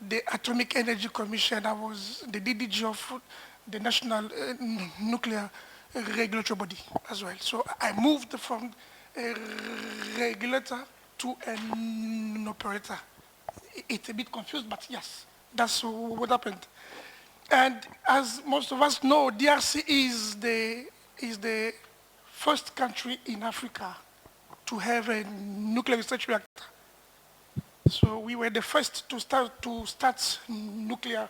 the Atomic Energy Commission, I was the DDG of the National Nuclear Regulatory Body as well. So I moved from a regulator to an operator. It's a bit confused, but yes, that's what happened. And as most of us know, DRC is the first country in Africa to have a nuclear research reactor. So we were the first to start nuclear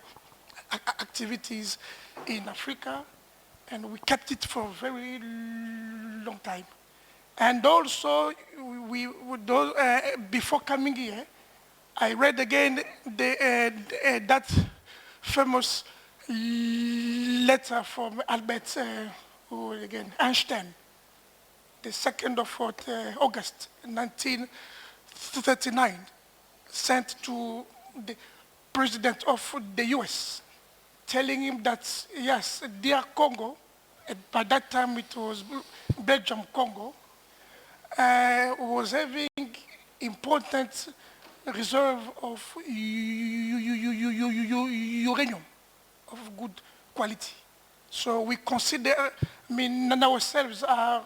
activities in Africa, and we kept it for a very long time. And also, before coming here, I read again that famous letter from Albert Einstein, the 2nd of August 1939, sent to the president of the US, telling him that, yes, dear Congo, by that time it was Belgium Congo, was having important reserve of uranium of good quality. So we consider, ourselves are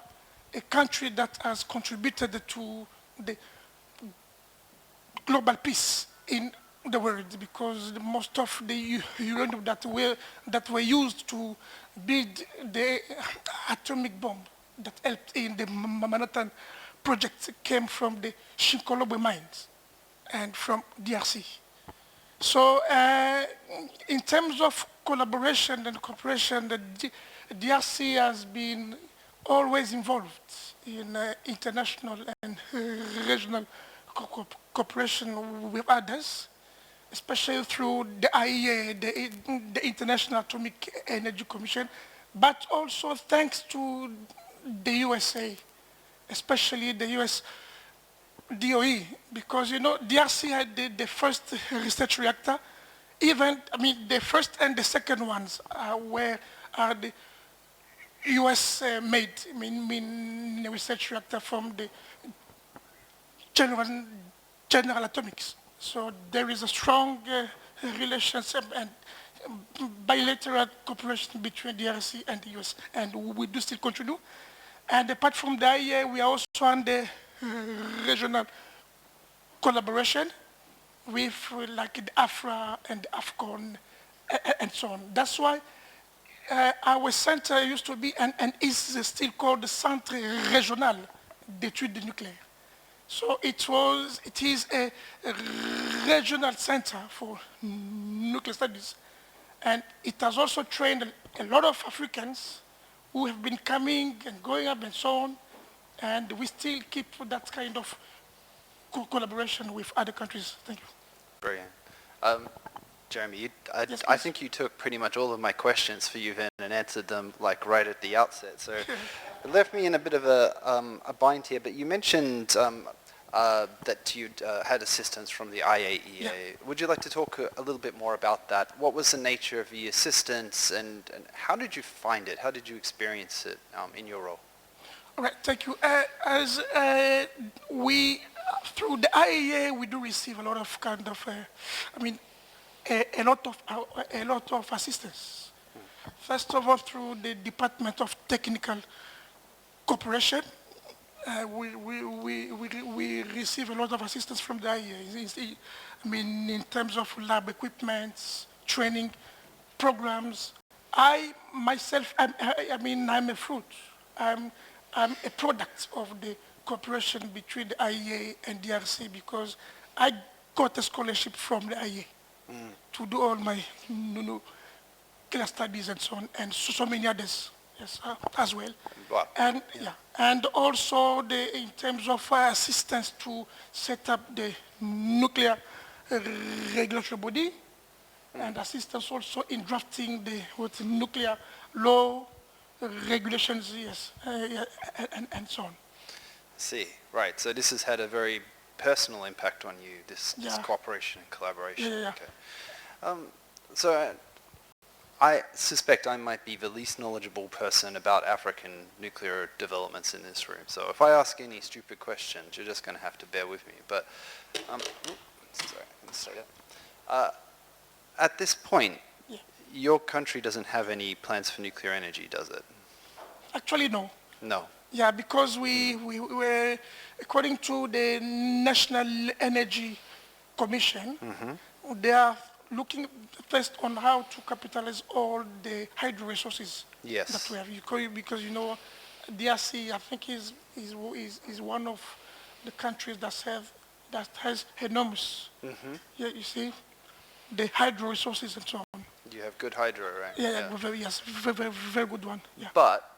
a country that has contributed to the global peace in the world, because most of the uranium that were used to build the atomic bomb that helped in the Manhattan Project came from the Shinkolobwe mines and from DRC. So in terms of collaboration and cooperation, the DRC has been always involved in international and regional cooperation with others, especially through the IEA, the International Atomic Energy Commission, but also thanks to the USA, especially the US DOE, because DRC had the first research reactor. The first and the second ones were the US made research reactor from the General Atomics. So there is a strong relationship and bilateral cooperation between DRC and the US, and we do still continue. And apart from that, we are also under regional collaboration with like the AFRA and the AFCON and so on. That's why our center used to be and is still called the Centre Régional d'Études Nucléaires. So it is a regional center for nuclear studies, and it has also trained a lot of Africans who have been coming and going up and so on, and we still keep that kind of collaboration with other countries. Thank you. Brilliant. Jeremy, I think you took pretty much all of my questions for you then and answered them like right at the outset. So it left me in a bit of a bind here, but you mentioned that you had assistance from the IAEA. Yeah. Would you like to talk a little bit more about that? What was the nature of the assistance, and how did you find it? How did you experience it in your role? All right, thank you. As we, through the IAEA, we do receive a lot of a lot of assistance. First of all, through the Department of Technical Cooperation, we receive a lot of assistance from the IAEA. In terms of lab equipment, training programs. I myself, I'm a fruit. I'm a product of the cooperation between the IEA and DRC, because I got a scholarship from the IEA to do all my nuclear studies and so on, and so many others, yes, as well. Wow. And and also in terms of assistance to set up the nuclear regulatory body, and assistance also in drafting the nuclear law, regulations, yes, and so on. See, right. So this has had a very personal impact on you, this cooperation and collaboration. Yeah. Okay. So I suspect I might be the least knowledgeable person about African nuclear developments in this room. So if I ask any stupid questions, you're just going to have to bear with me. But at this point, your country doesn't have any plans for nuclear energy, does it? Actually, no. No. Yeah, because we were, according to the National Energy Commission, there are looking first on how to capitalize all the hydro resources Yes. that we have. Because you know, DRC, I think, is one of the countries that has enormous, yeah, you see, the hydro resources and so on. You have good hydro, right? Yeah. Yes, very good one. Yeah. But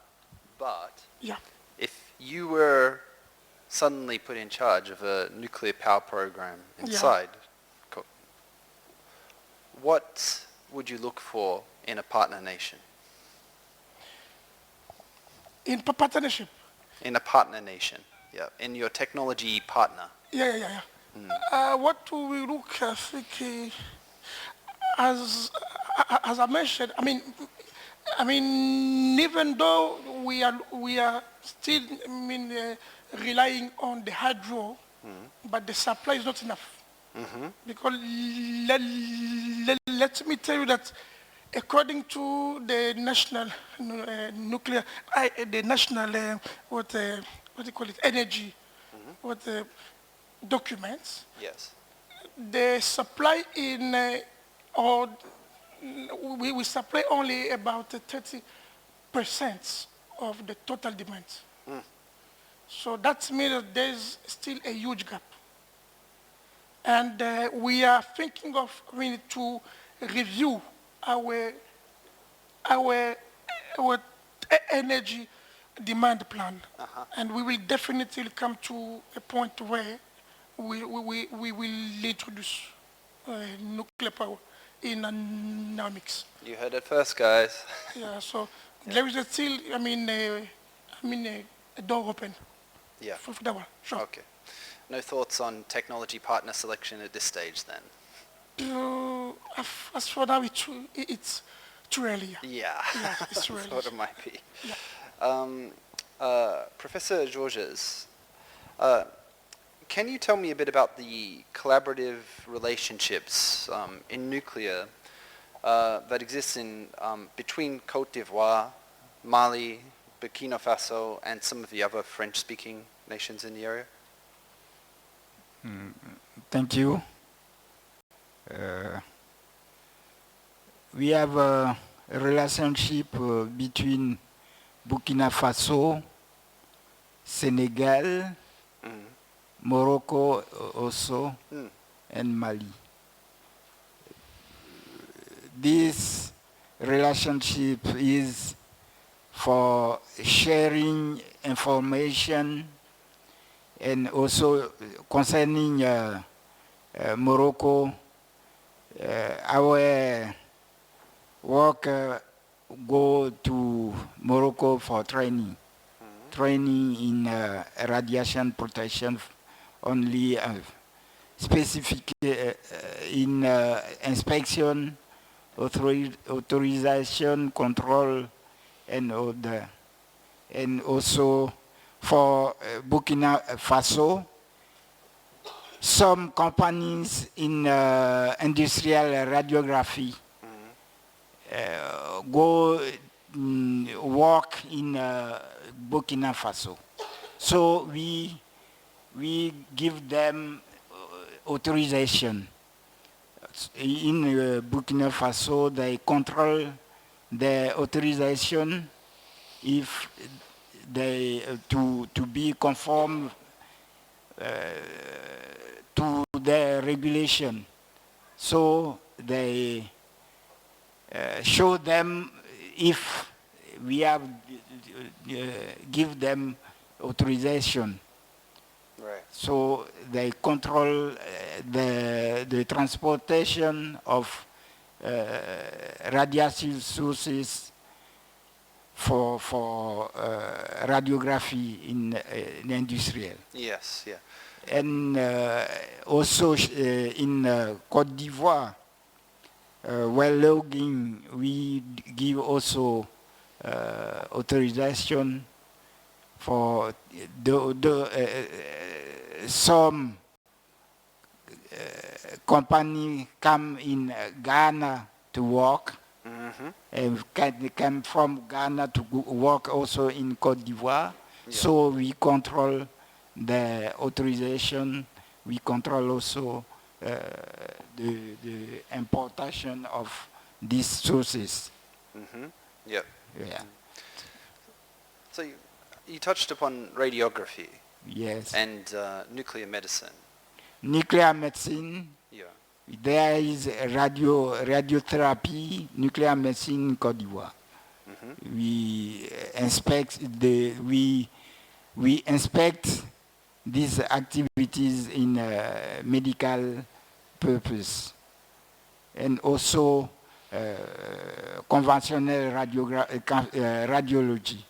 Yeah. if you were suddenly put in charge of a nuclear power program inside, what would you look for in a partner nation? In partnership. In a partner nation, yeah. In your technology partner. Yeah. What do we look? I think, as I mentioned, I mean, even though we are still, relying on the hydro, but the supply is not enough. Because let me tell you that according to the national nuclear, the national what do you call it, energy, documents. Yes. The supply in or we supply only about 30% of the total demand. So that means that there's still a huge gap. And we are thinking of to review our energy demand plan. And we will definitely come to a point where we will introduce nuclear power in our mix. You heard it first, guys. Yeah, so there is still, a door open. Yeah. For that one, sure. Okay. No thoughts on technology partner selection at this stage, then? As for now, it's too early. Yeah. It's too early. Thought it might be. Yeah. Professor Georges, can you tell me a bit about the collaborative relationships in nuclear that exists in between Côte d'Ivoire, Mali, Burkina Faso, and some of the other French-speaking nations in the area? Thank you. We have a relationship between Burkina Faso, Senegal, Morocco also, and Mali. This relationship is for sharing information, and also concerning Morocco, our work go to Morocco for training in radiation protection, only specific in inspection, authorization, control, and other. And also for Burkina Faso, some companies in industrial radiography go work in Burkina Faso. So we give them authorization. In Burkina Faso, they control the authorization if they to be conform to the regulation. So they show them if we have give them authorization. Right. So they control the transportation of radiation sources for radiography in industrial. Yes, yeah. And also in Côte d'Ivoire, well logging, we give also authorization for some company come in Ghana to work, and can come from Ghana to work also in Côte d'Ivoire. Yeah. So we control the authorization. We control also the importation of these sources. Mm-hmm. Yep. Yeah. So you touched upon radiography. Yes. And nuclear medicine. Nuclear medicine. Yeah. There is radiotherapy, nuclear medicine in Côte d'Ivoire. Mm-hmm. We inspect these activities in medical purpose, and also conventional radiology.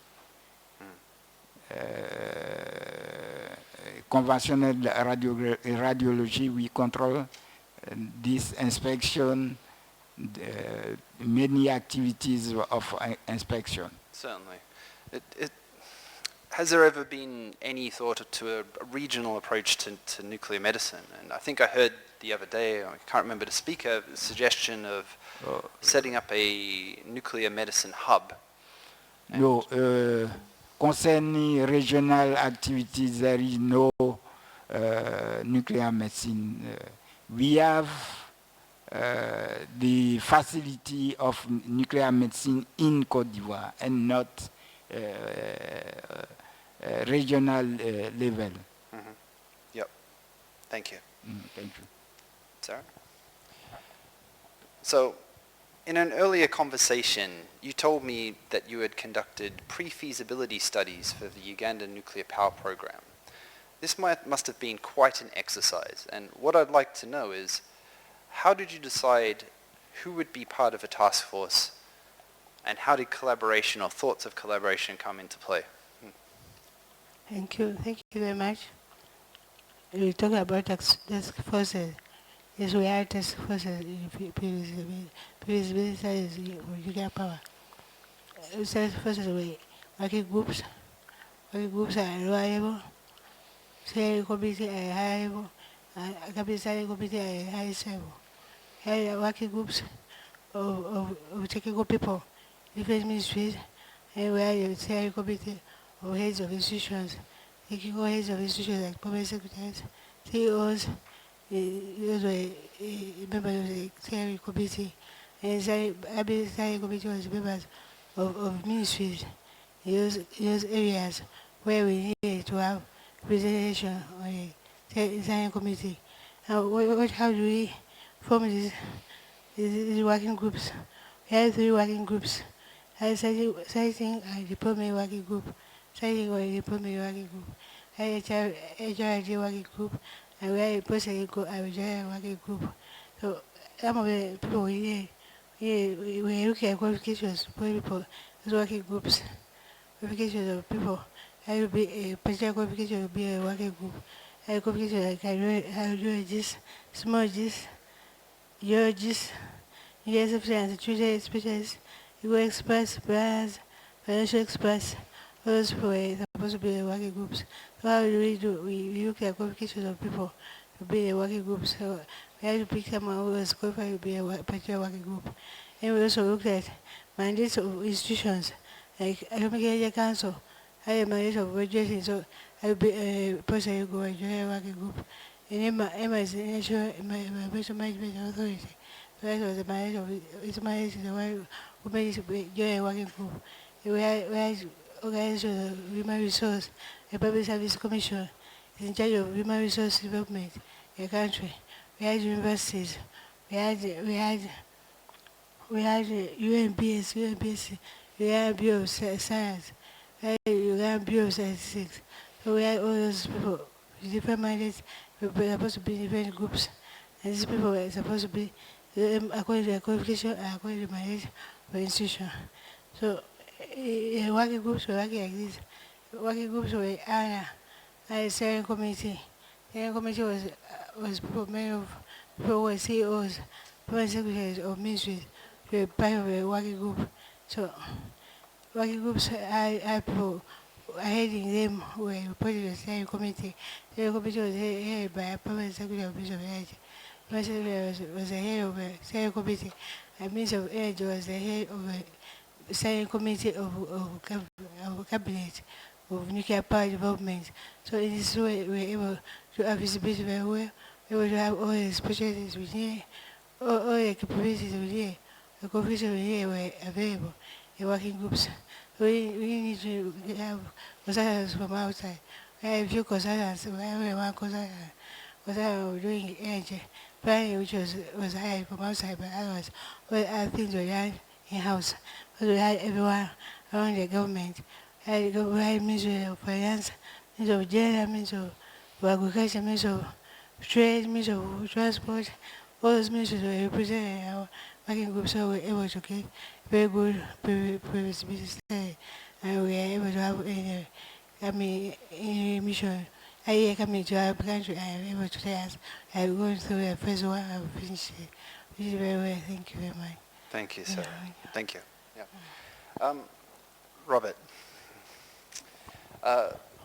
Conventional radiology, we control this inspection, many activities of inspection. Certainly. Has there ever been any thought to a regional approach to nuclear medicine? And I think I heard the other day, I can't remember the speaker, the suggestion of setting up a nuclear medicine hub. No, concerning regional activities, there is no nuclear medicine. We have the facility of nuclear medicine in Côte d'Ivoire and not regional level. Mm-hmm. Yep. Thank you. Thank you. Sarah? So, in an earlier conversation, you told me that you had conducted pre-feasibility studies for the Ugandan nuclear power program. This must have been quite an exercise, and what I'd like to know is, how did you decide who would be part of a task force, and how did collaboration or thoughts of collaboration come into play? Thank you very much. We talk about task forces. Yes, we are task forces in feasibility studies for nuclear power. Task forces were working groups. Working groups are lower level. Steering committee at high level. Cabinet steering committee at highest level. Here are working groups of technical people, different ministries, and we are the steering committee of heads of institutions, technical heads of institutions like permanent secretaries, CEOs, those were members of the steering committee, and the steering committee was members of ministries in those areas where we needed to have representation on the steering committee. Now, how do we form these working groups? We have 3 working groups. Citing a diplomat working group, citing a diplomat working group, HRD working group, and we have a post-eco working group. So some of the people we look at qualifications for people as working groups. Qualifications of people. There will be a particular qualification will be a working group. A qualification like hydrologists, smologists, geologists, university and children specialists, legal experts, planners, financial experts. Those people are supposed to be the working groups. So how do we do? We look at qualifications of people to be the working groups. So we have to pick someone who is qualified to be a particular working group. And we also looked at mandates of institutions like Economic Energy Council, a mandate of graduation. So I will be a person who go and join a working group. And Emma is the National Environmental Management Authority. So that was the mandate of its mandate, the one who made it to join a working group. We had organization of human resource, the Public Service Commission is in charge of human resource development in the country. We had universities, we had UNBS, we had Bureau of Science, we had Bureau of Statistics. So we had all those people with different mandates. We were supposed to be in different groups, and these people were supposed to be according to their qualification and according to the mandate of the institution. So working groups were working like this. Working groups were a steering committee. The steering committee was people made of people who were CEOs, permanent secretaries of ministries, who were part of a working group. So working groups had people heading them who were reported to the steering committee. The steering committee was headed by a permanent secretary of Ministry of Energy. The permanent secretary was the head of the steering committee, and Minister of Energy was the head of the steering committee of cabinet of nuclear power development. So in this way we were able to have visibility very well. able to have all the specialties within, all the capabilities within, the cooperation within were available in working groups. We need to have consultants from outside. We have a few consultants, we have one consultant doing energy planning, which was hired from outside, but others, other things were done in-house. But we had everyone around the government. We had Ministry of Finance, Ministry of Gender, Ministry of Agriculture, Ministry of Trade, Ministry of Transport. All those ministries were represented in our working group, so we were able to get very good previous business study. And we are able to have in mission. I coming to our country, I am able to say us, I am going through the first one, I will finish it. This is very well, thank you very much. Thank you, sir. Thank you. Yeah. Robert.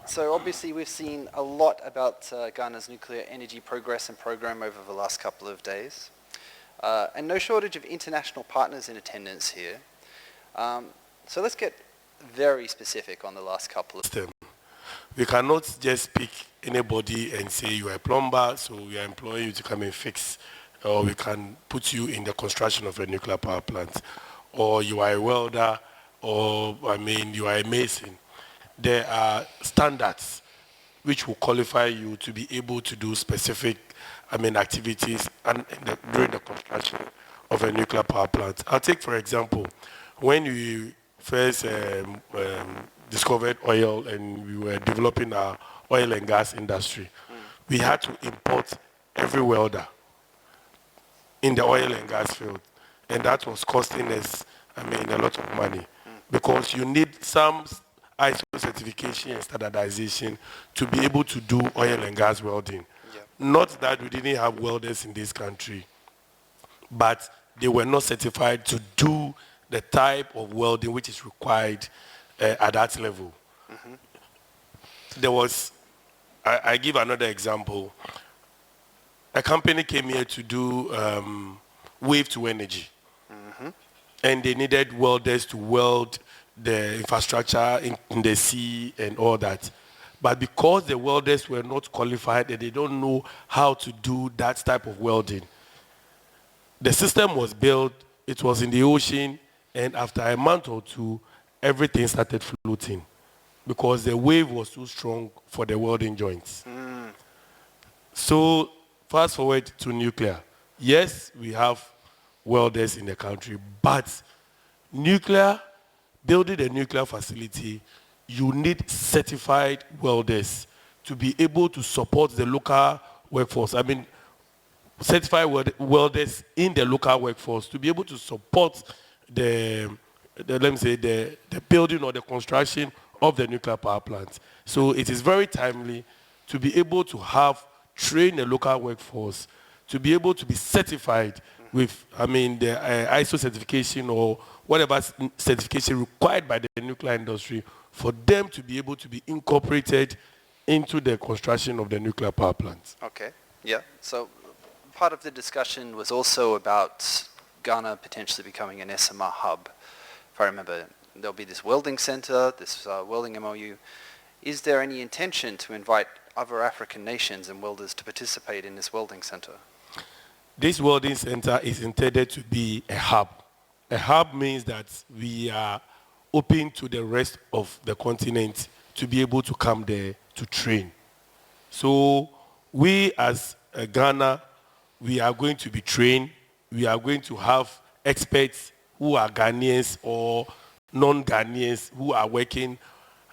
So obviously we've seen a lot about Ghana's nuclear energy progress and program over the last couple of days. And no shortage of international partners in attendance here. So let's get very specific on the last couple of days. We cannot just pick anybody and say you are a plumber, so we are employing you to come and fix, or we can put you in the construction of a nuclear power plant, or you are a welder, or you are a mason. There are standards which will qualify you to be able to do specific activities during the construction of a nuclear power plant. I'll take, for example, when we first discovered oil and we were developing our oil and gas industry, we had to import every welder in the oil and gas field. And that was costing us, a lot of money, because you need some ISO certification and standardization to be able to do oil and gas welding. Not that we didn't have welders in this country, but they were not certified to do the type of welding which is required at that level. There was, I give another example. A company came here to do wave to energy. And they needed welders to weld the infrastructure in the sea and all that. But because the welders were not qualified and they don't know how to do that type of welding, the system was built, it was in the ocean, and after a month or two, everything started floating because the wave was too strong for the welding joints. So fast forward to nuclear. Yes, we have welders in the country, but building a nuclear facility, you need certified welders to be able to support the local workforce. Certified welders in the local workforce to be able to support the building or the construction of the nuclear power plant. So it is very timely to be able to train the local workforce to be able to be certified with, the ISO certification or whatever certification required by the nuclear industry for them to be able to be incorporated into the construction of the nuclear power plant. Okay, yeah. So part of the discussion was also about Ghana potentially becoming an Asamoah hub. If I remember, there'll be this welding center, this welding MOU. Is there any intention to invite other African nations and welders to participate in this welding center? This welding center is intended to be a hub. A hub means that we are open to the rest of the continent to be able to come there to train. So we as Ghana, we are going to be trained. We are going to have experts who are Ghanaians or non-Ghanaians who are working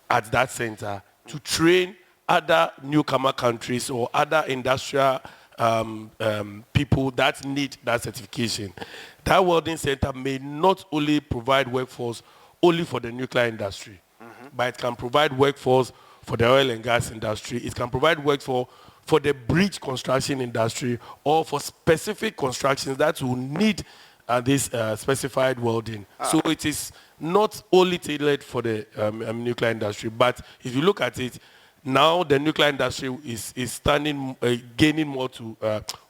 at that center to train other newcomer countries or other industrial people that need that certification. That welding center may not only provide workforce only for the nuclear industry, but it can provide workforce for the oil and gas industry. It can provide workforce for the bridge construction industry or for specific constructions that will need this specified welding. So it is not only tailored for the nuclear industry, but if you look at it, now the nuclear industry is gaining more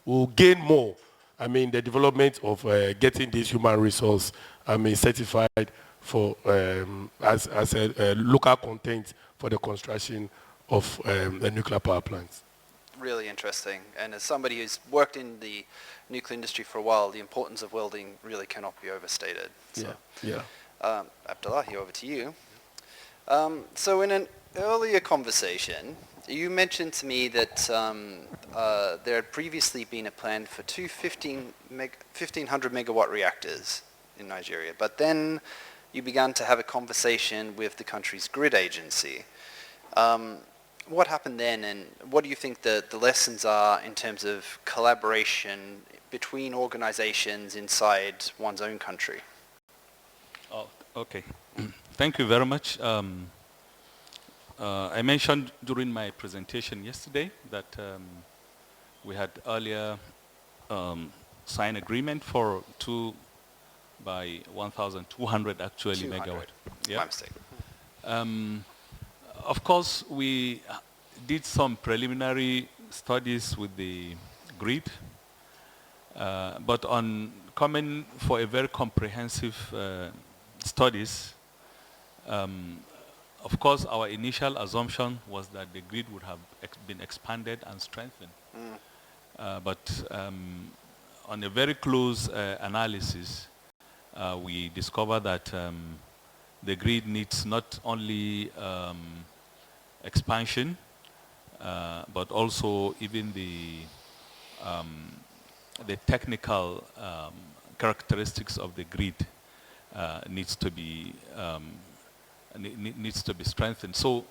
will gain more. The development of getting this human resource certified for as a local content for the construction of the nuclear power plants. really interesting. And as somebody who's worked in the nuclear industry for a while, the importance of welding really cannot be overstated. So, Abdullahi, over to you. So in an earlier conversation, you mentioned to me that there had previously been a plan for two 1,500 megawatt reactors in Nigeria, but then you began to have a conversation with the country's grid agency. What happened then, and what do you think the lessons are in terms of collaboration between organizations inside one's own country? Oh, okay. Thank you very much. I mentioned during my presentation yesterday that we had earlier signed agreement for 2 by 1,200 actually 200. megawatt. Yeah. My mistake. Of course, we did some preliminary studies with the grid, but on coming for a very comprehensive studies, of course, our initial assumption was that the grid would have been expanded and strengthened. But on a very close analysis, we discovered that the grid needs not only expansion, but also even the technical characteristics of the grid needs to be strengthened. So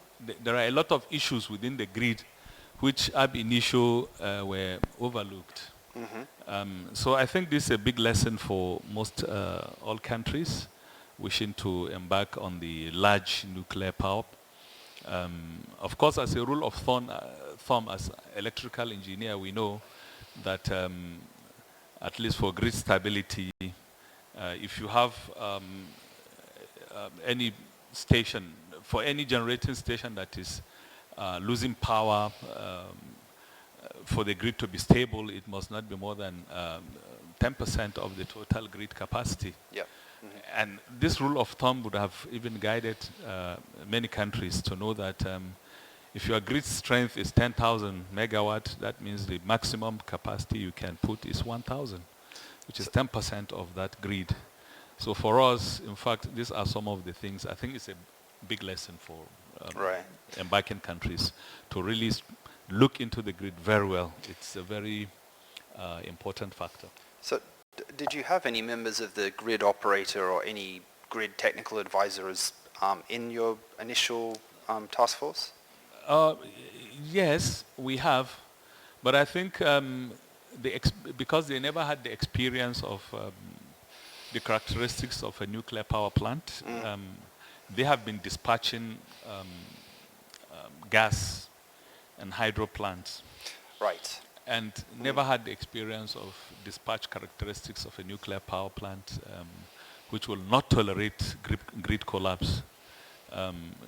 there are a lot of issues within the grid which ab initio were overlooked. So I think this is a big lesson for most all countries wishing to embark on the large nuclear power. Of course, as a rule of thumb as electrical engineer, we know that at least for grid stability, if you have any station, for any generating station that is losing power, for the grid to be stable, it must not be more than 10% of the total grid capacity. Yeah. And this rule of thumb would have even guided many countries to know that if your grid strength is 10,000 megawatt, that means the maximum capacity you can put is 1,000, which is 10% of that grid. So for us, in fact, these are some of the things. I think it's a big lesson for embarking countries to really look into the grid very well. It's a very important factor. So did you have any members of the grid operator or any grid technical advisors in your initial task force? Yes, we have. But I think because they never had the experience of the characteristics of a nuclear power plant, they have been dispatching gas and hydro plants. Right. And never had the experience of dispatch characteristics of a nuclear power plant, which will not tolerate grid collapse.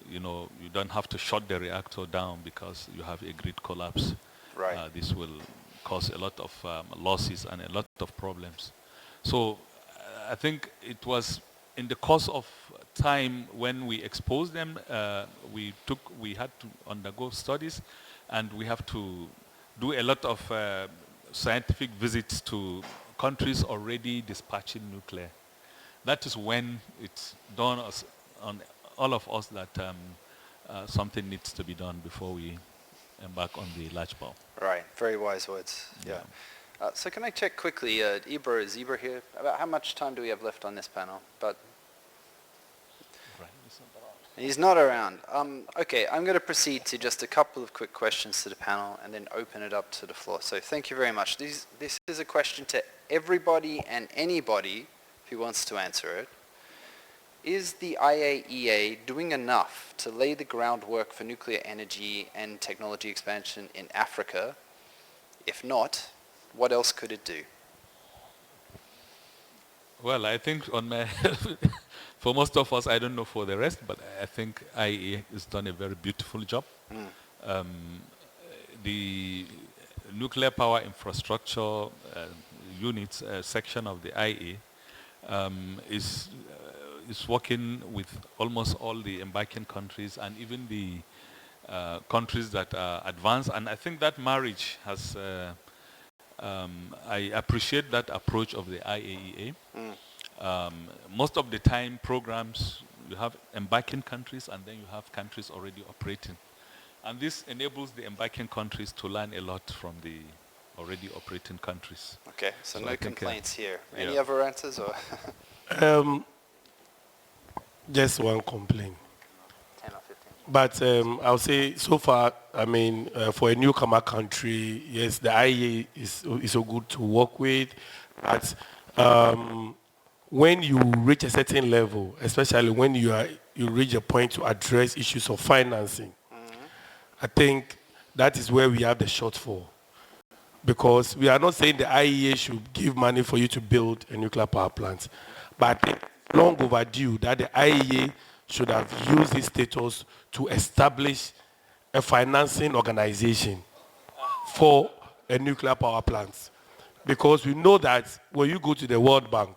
You know, you don't have to shut the reactor down because you have a grid collapse. Right. This will cause a lot of losses and a lot of problems. So I think it was in the course of time when we exposed them, we had to undergo studies, and we have to do a lot of scientific visits to countries already dispatching nuclear. That is when it's dawned on all of us that something needs to be done before we embark on the large power. Right, very wise words. Yeah. So can I check quickly, is Ibra here? About how much time do we have left on this panel? But he's not around. Okay, I'm going to proceed to just a couple of quick questions to the panel and then open it up to the floor. So thank you very much. This is a question to everybody and anybody who wants to answer it. Is the IAEA doing enough to lay the groundwork for nuclear energy and technology expansion in Africa? If not, what else could it do? Well, I think for most of us, I don't know for the rest, but I think IAEA has done a very beautiful job. The nuclear power infrastructure units section of the IAEA is working with almost all the embarking countries and even the countries that are advanced, and I think that marriage has, I appreciate that approach of the IAEA. Most of the time programs, you have embarking countries and then you have countries already operating. And this enables the embarking countries to learn a lot from the already operating countries. Okay, so no complaints here. Any yeah. other answers? Or Just one complaint. 10 or 15. But I'll say so far, I mean, for a newcomer country, yes, the IEA is so good to work with. But when you reach a certain level, especially when you reach a point to address issues of financing, I think that is where we have the shortfall. Because we are not saying the IEA should give money for you to build a nuclear power plant. But I think it's long overdue that the IEA should have used this status to establish a financing organization for a nuclear power plant. Because we know that when you go to the World Bank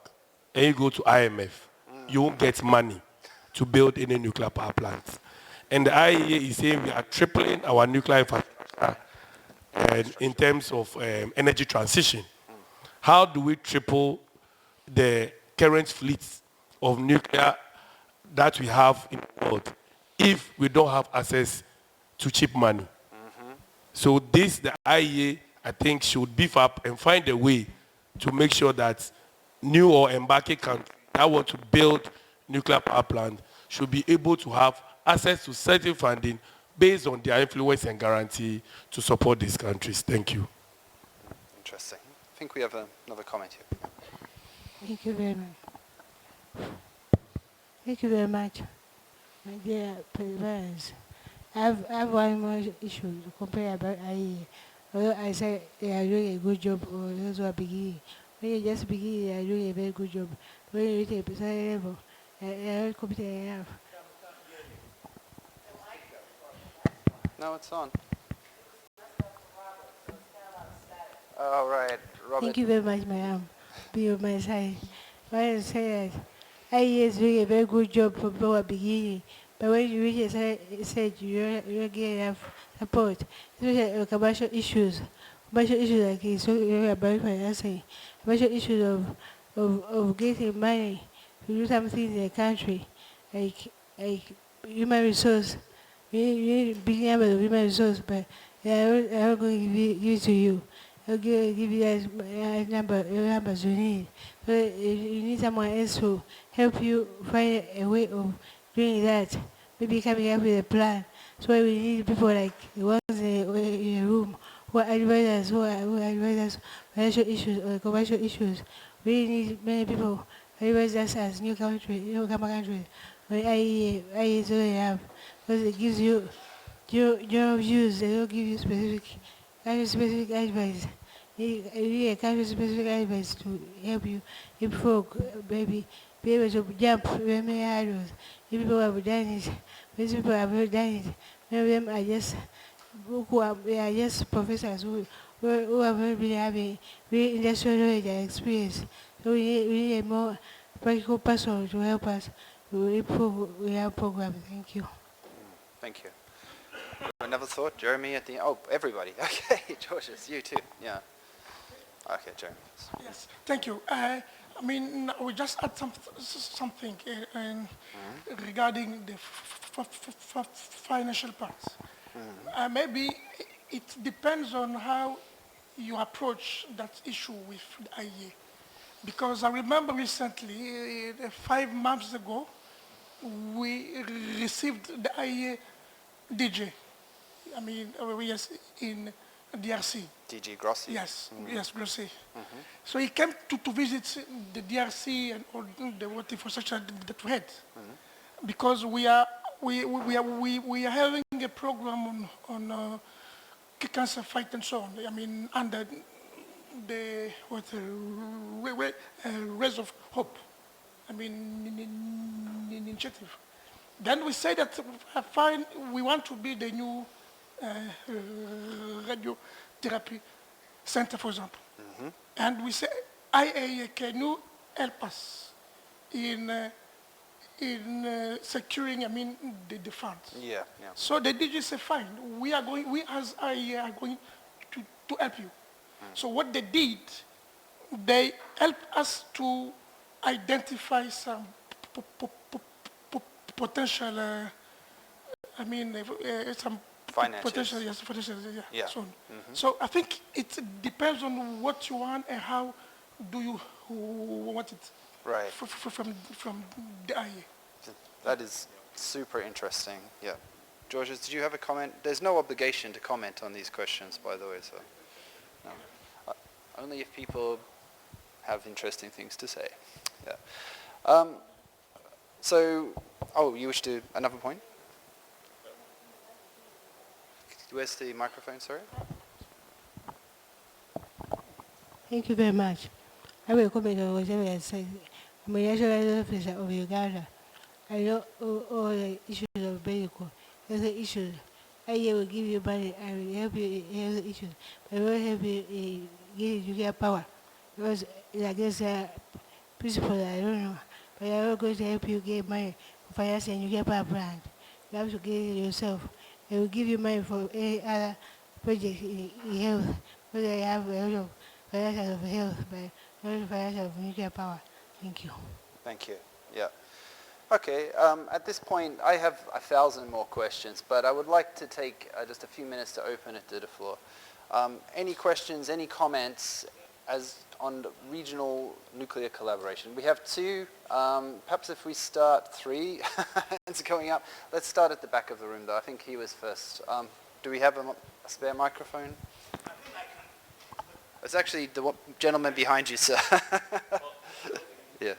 and you go to IMF, you won't get money to build any nuclear power plants. And the IEA is saying we are tripling our nuclear infrastructure in terms of energy transition. How do we triple the current fleets of nuclear that we have in the world if we don't have access to cheap money? So this, the IEA, I think, should beef up and find a way to make sure that new or embarking countries that want to build nuclear power plant should be able to have access to certain funding based on their influence and guarantee to support these countries. Thank you. Interesting. I think we have another comment here. Thank you very much. Thank you very much, my dear parents. I have one more issue to compare about IEA. Although I say they are doing a good job, or those who are beginning. When you just begin, they are doing a very good job. When you reach a certain level, they are not competent enough. No, it's on. All right, Robert. Thank you very much, madam. Be on my side. When I say that IEA is doing a very good job for people who are beginning, but when you reach a certain stage, you don't get enough support. Especially commercial issues. Commercial issues like it's talking about financing. Commercial issues of getting money to do something in the country, like human resource. You need big number of human resources, but they are not going to give it to you. They'll give you that numbers you need. So you need someone else to help you find a way of doing that. Maybe coming up with a plan. So we need people like the ones in a room who are advisors, who advise us financial issues or commercial issues. We need many people who advise us as newcomer countries. IEA is all they have. Because it gives you your views, they don't give you specific advice. You need a country-specific advice to help you improve, maybe be able to jump many hurdles. If people have done it, most people have not done it. Many of them are just professors who have not been having really industrial knowledge and experience. So we need a more practical person to help us to improve our program. Thank you. Thank you. Another thought, Jeremy at the end. Oh, everybody. Okay, Georges, you too. Yeah. Okay, Jeremy. Yes, thank you. I mean, we just add something regarding the financial parts. Maybe it depends on how you approach that issue with the IEA. Because I remember recently, 5 months ago, we received the IEA DJ. I mean, yes, in DRC. DG Grossi? Yes, yes, Grossi. So he came to visit the DRC and all the water infrastructure that we had. Because we are having a program on cancer fight and so on. I mean, under the Rays of Hope. I mean, initiative. Then we say that fine, we want to be the new radiotherapy center, for example. And we say, IAEA, can you help us in in securing, I mean, the funds. Yeah, yeah. So the DG said, fine, we as IEA are going to help you. So what they did, they helped us to identify some potential, I mean, some Finances. potential, yes, potential, Yeah. So, so I think it depends on what you want and how do you want it. Right. From the IEA. That is super interesting. Yeah. Georges, did you have a comment? There's no obligation to comment on these questions, by the way, so no. Only if people have interesting things to say. Yeah. So, oh, you wish to another point? Where's the microphone? Sorry. Thank you very much. I will comment on whatever you said. I'm a national officer of Uganda. I know all the issues of medical, health issues. I will give you money, I will help you in health issues, but I will help you in getting nuclear power. Because it's against the principle, I don't know. But I will going to help you get money for finance and nuclear power plant. You have to get it yourself. I will give you money for any other project in health. Because I have a lot of financial of health, but not financial of nuclear power. Thank you. Thank you. Yeah. Okay, at this point, I have 1,000 more questions, but I would like to take just a few minutes to open it to the floor. Any questions, any comments on the regional nuclear collaboration? We have two. Perhaps if we start three hands going up. Let's start at the back of the room, though. I think he was first. Do we have a spare microphone? It's actually the gentleman behind you, sir. Yeah.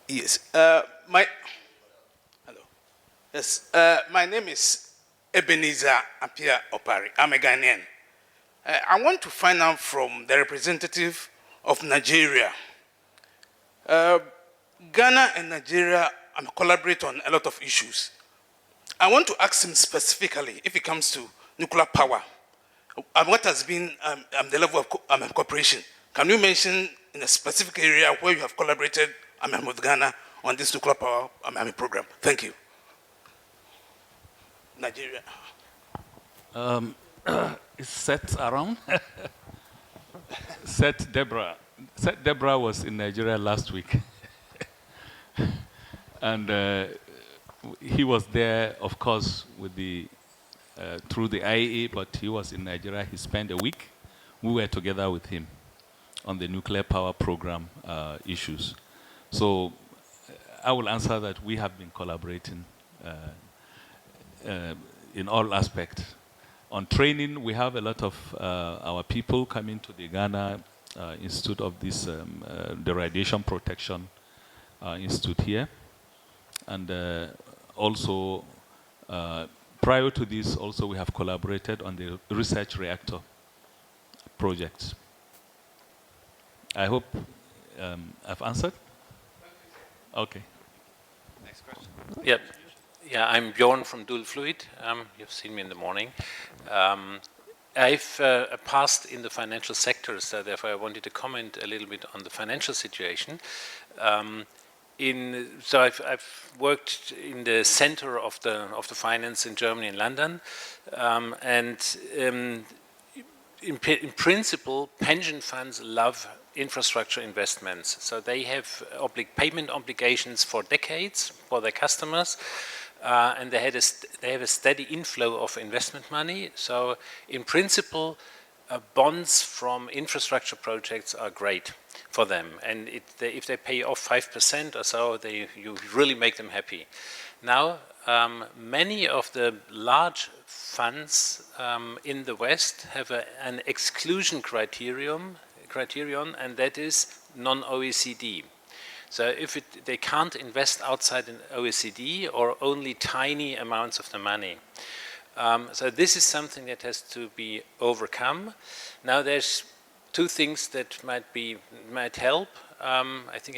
Yes. Hello. Yes. My name is Ebenezer Apia Opari. I'm a Ghanaian. I want to find out from the representative of Nigeria. Ghana and Nigeria collaborate on a lot of issues. I want to ask him specifically if it comes to nuclear power. What has been the level of cooperation? Can you mention in a specific area where you have collaborated with Ghana on this nuclear power program? Thank you. Nigeria. Is Seth around? Seth Deborah. Seth Deborah was in Nigeria last week. And he was there, of course, with through the IEA, but he was in Nigeria. He spent a week. We were together with him on the nuclear power program issues. So I will answer that we have been collaborating in all aspects. On training, we have a lot of our people coming to the Ghana Institute of this, the Radiation Protection Institute here. And also, prior to this, also we have collaborated on the research reactor projects. I hope I've answered. Okay. Next question. Yep. Yeah, I'm Bjorn from Dual Fluid. You've seen me in the morning. I've passed in the financial sector, so therefore I wanted to comment a little bit on the financial situation. So I've worked in the center of the finance in Germany, in London, in principle, pension funds love infrastructure investments. So they have payment obligations for decades for their customers, and they have a steady inflow of investment money. So in principle, bonds from infrastructure projects are great for them. And if they pay off 5% or so, you really make them happy. Now, many of the large funds in the West have an exclusion criterion, and that is non-OECD. So if they can't invest outside an OECD or only tiny amounts of the money. So this is something that has to be overcome. Now there's two things that might help. I think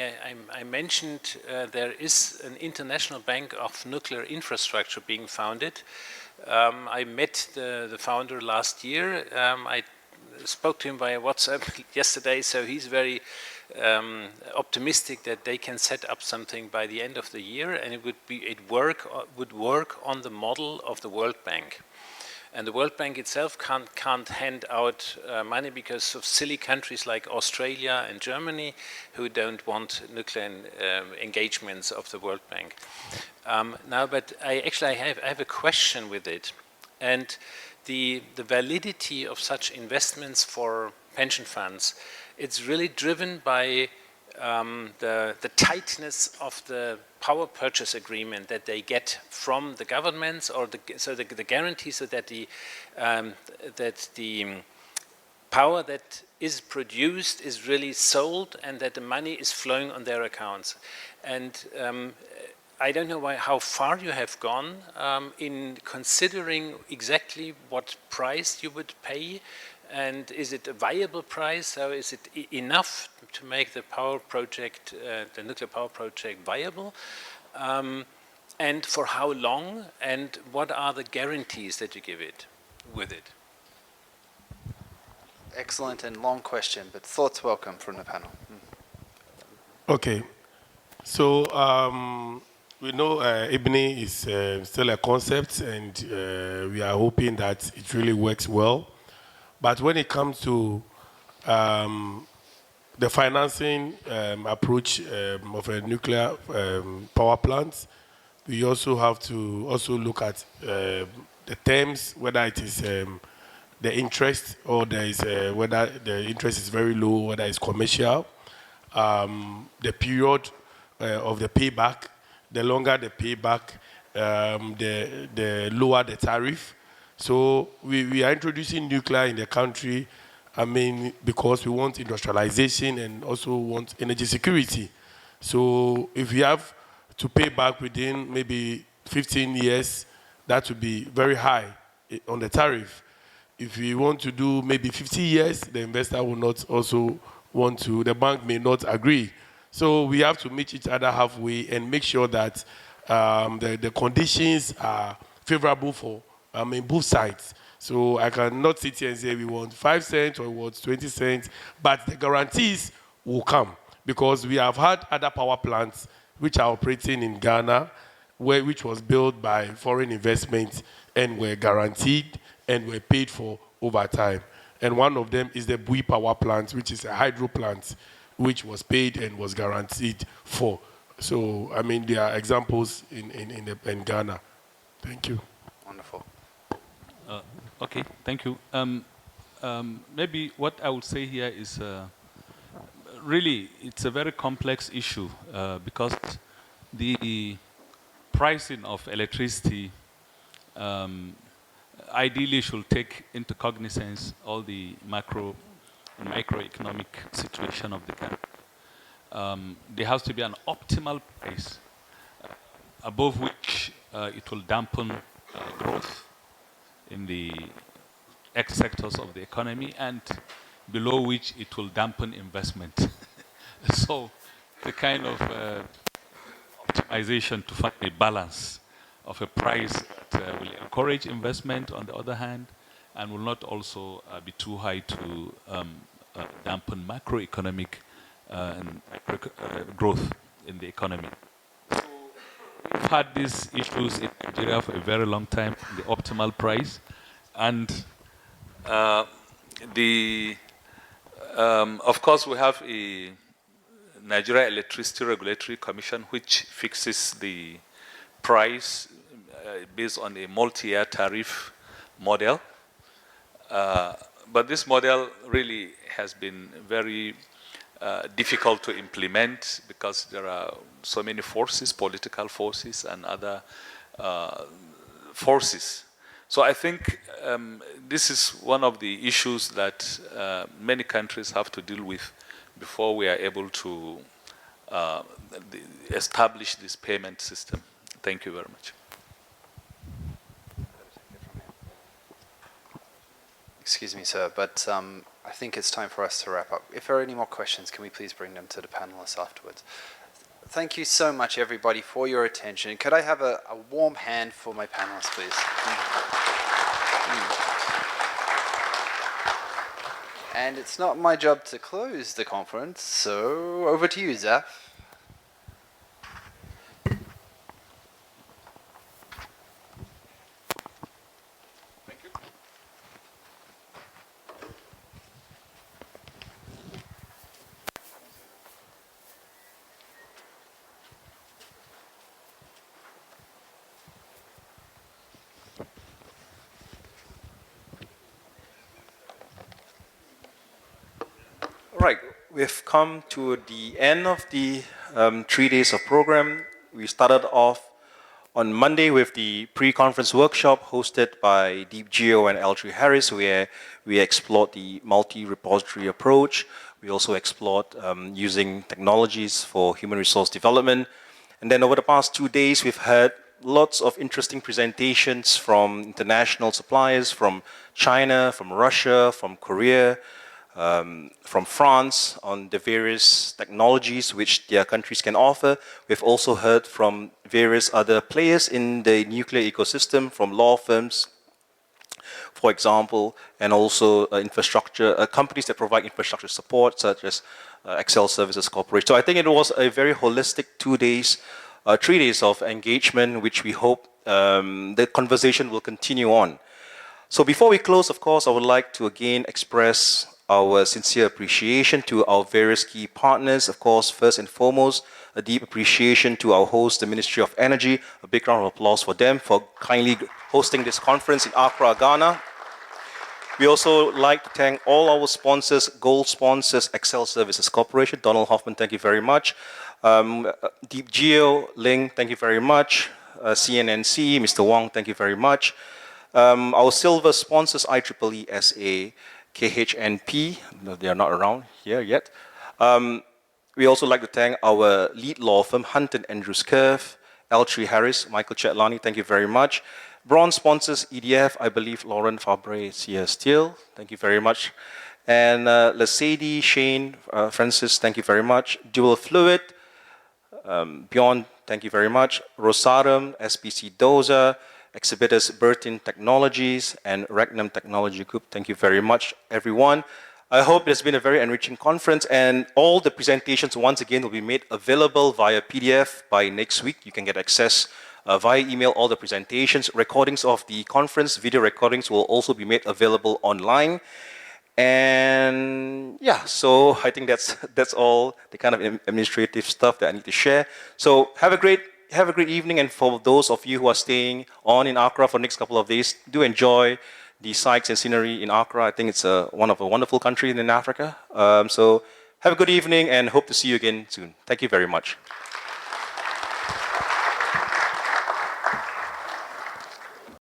I mentioned there is an international bank of nuclear infrastructure being founded. I met the founder last year. I spoke to him via WhatsApp yesterday, so he's very optimistic that they can set up something by the end of the year, and it would work on the model of the World Bank. And the World Bank itself can't hand out money because of silly countries like Australia and Germany who don't want nuclear engagements of the World Bank. But I have a question with it. And the validity of such investments for pension funds, it's really driven by the tightness of the power purchase agreement that they get from the governments, or the guarantee so that the power that is produced is really sold and that the money is flowing on their accounts. And I don't know how far you have gone in considering exactly what price you would pay, and is it a viable price? So is it enough to make the power project, the nuclear power project, viable? And for how long? And what are the guarantees that you give it with it? Excellent and long question, but thoughts welcome from the panel. Okay. So we know IBNI is still a concept, and we are hoping that it really works well. But when it comes to the financing approach of a nuclear power plant, we also have to look at the terms, whether it is the interest, or there is whether the interest is very low, whether it's commercial, the period of the payback. The longer the payback, the lower the tariff. So we are introducing nuclear in the country, because we want industrialization and also want energy security. So if we have to pay back within maybe 15 years, that would be very high on the tariff. If we want to do maybe 50 years, the investor will not also want to, the bank may not agree. So we have to meet each other halfway and make sure that the conditions are favorable for both sides. So I cannot sit here and say we want 5 cents or we want 20 cents, but the guarantees will come, because we have had other power plants which are operating in Ghana, which was built by foreign investment and were guaranteed and were paid for over time. And one of them is the Bui power plant, which is a hydro plant, which was paid and was guaranteed for. So, there are examples in Ghana. Thank you. Wonderful. Okay, thank you. Maybe what I would say here is really it's a very complex issue because the pricing of electricity ideally should take into cognizance all the macro and microeconomic situation of the country. There has to be an optimal price above which it will dampen growth in the X sectors of the economy, and below which it will dampen investment. So the kind of optimization to find a balance of a price that will encourage investment on the other hand, and will not also be too high to dampen macroeconomic and growth in the economy. So we've had these issues in Nigeria for a very long time, the optimal price, and of course we have a Nigeria Electricity Regulatory Commission which fixes the price based on a multi-year tariff model. But this model really has been very difficult to implement because there are so many forces, political forces and other forces. So I think this is one of the issues that many countries have to deal with before we are able to establish this payment system. Thank you very much. Excuse me, sir, but I think it's time for us to wrap up. If there are any more questions, can we please bring them to the panelists afterwards? Thank you so much, everybody, for your attention. Could I have a warm hand for my panelists, please? And it's not my job to close the conference, so over to you, Zaf. Right, we've come to the end of the 3 days of program. We started off on Monday with the pre-conference workshop hosted by DeepGEO and L3 Harris, where we explored the multi-repository approach. We also explored using technologies for human resource development. And then over the past 2 days, we've had lots of interesting presentations from international suppliers, from China, from Russia, from Korea, from France on the various technologies which their countries can offer. We've also heard from various other players in the nuclear ecosystem, from law firms, for example, and also infrastructure companies that provide infrastructure support, such as Excel Services Corporation. So I think it was a very holistic 2 days, 3 days of engagement, which we hope the conversation will continue on. So before we close, of course, I would like to again express our sincere appreciation to our various key partners. Of course, first and foremost, a deep appreciation to our host, the Ministry of Energy. A big round of applause for them for kindly hosting this conference in Accra, Ghana. We also like to thank all our sponsors, gold sponsors, Excel Services Corporation. Donald Hoffman, thank you very much. DeepGEO, Ling, thank you very much. CNNC, Mr. Wong, thank you very much. Our silver sponsors, IEEE SA, KHNP, no, they are not around here yet. We also like to thank our lead law firm, Hunt & Andrews Curve, L3 Harris, Michael Chetlani, thank you very much. Bronze sponsors, EDF, I believe Lauren Fabre is here still, thank you very much. And Lesedi, Shane, Francis, thank you very much. Dual Fluid, Bjorn, thank you very much. Rosarum, SPC Doza, exhibitors Burton Technologies and Regnum Technology Group. Thank you very much, everyone. I hope it's been a very enriching conference, and all the presentations once again will be made available via PDF by next week. You can get access via email, all the presentations. Recordings of the conference, video recordings will also be made available online. And yeah, so I think that's all the kind of administrative stuff that I need to share. So have a great evening, and for those of you who are staying on in Accra for the next couple of days, do enjoy the sights and scenery in Accra. I think it's one of a wonderful country in Africa. So have a good evening and hope to see you again soon. Thank you very much.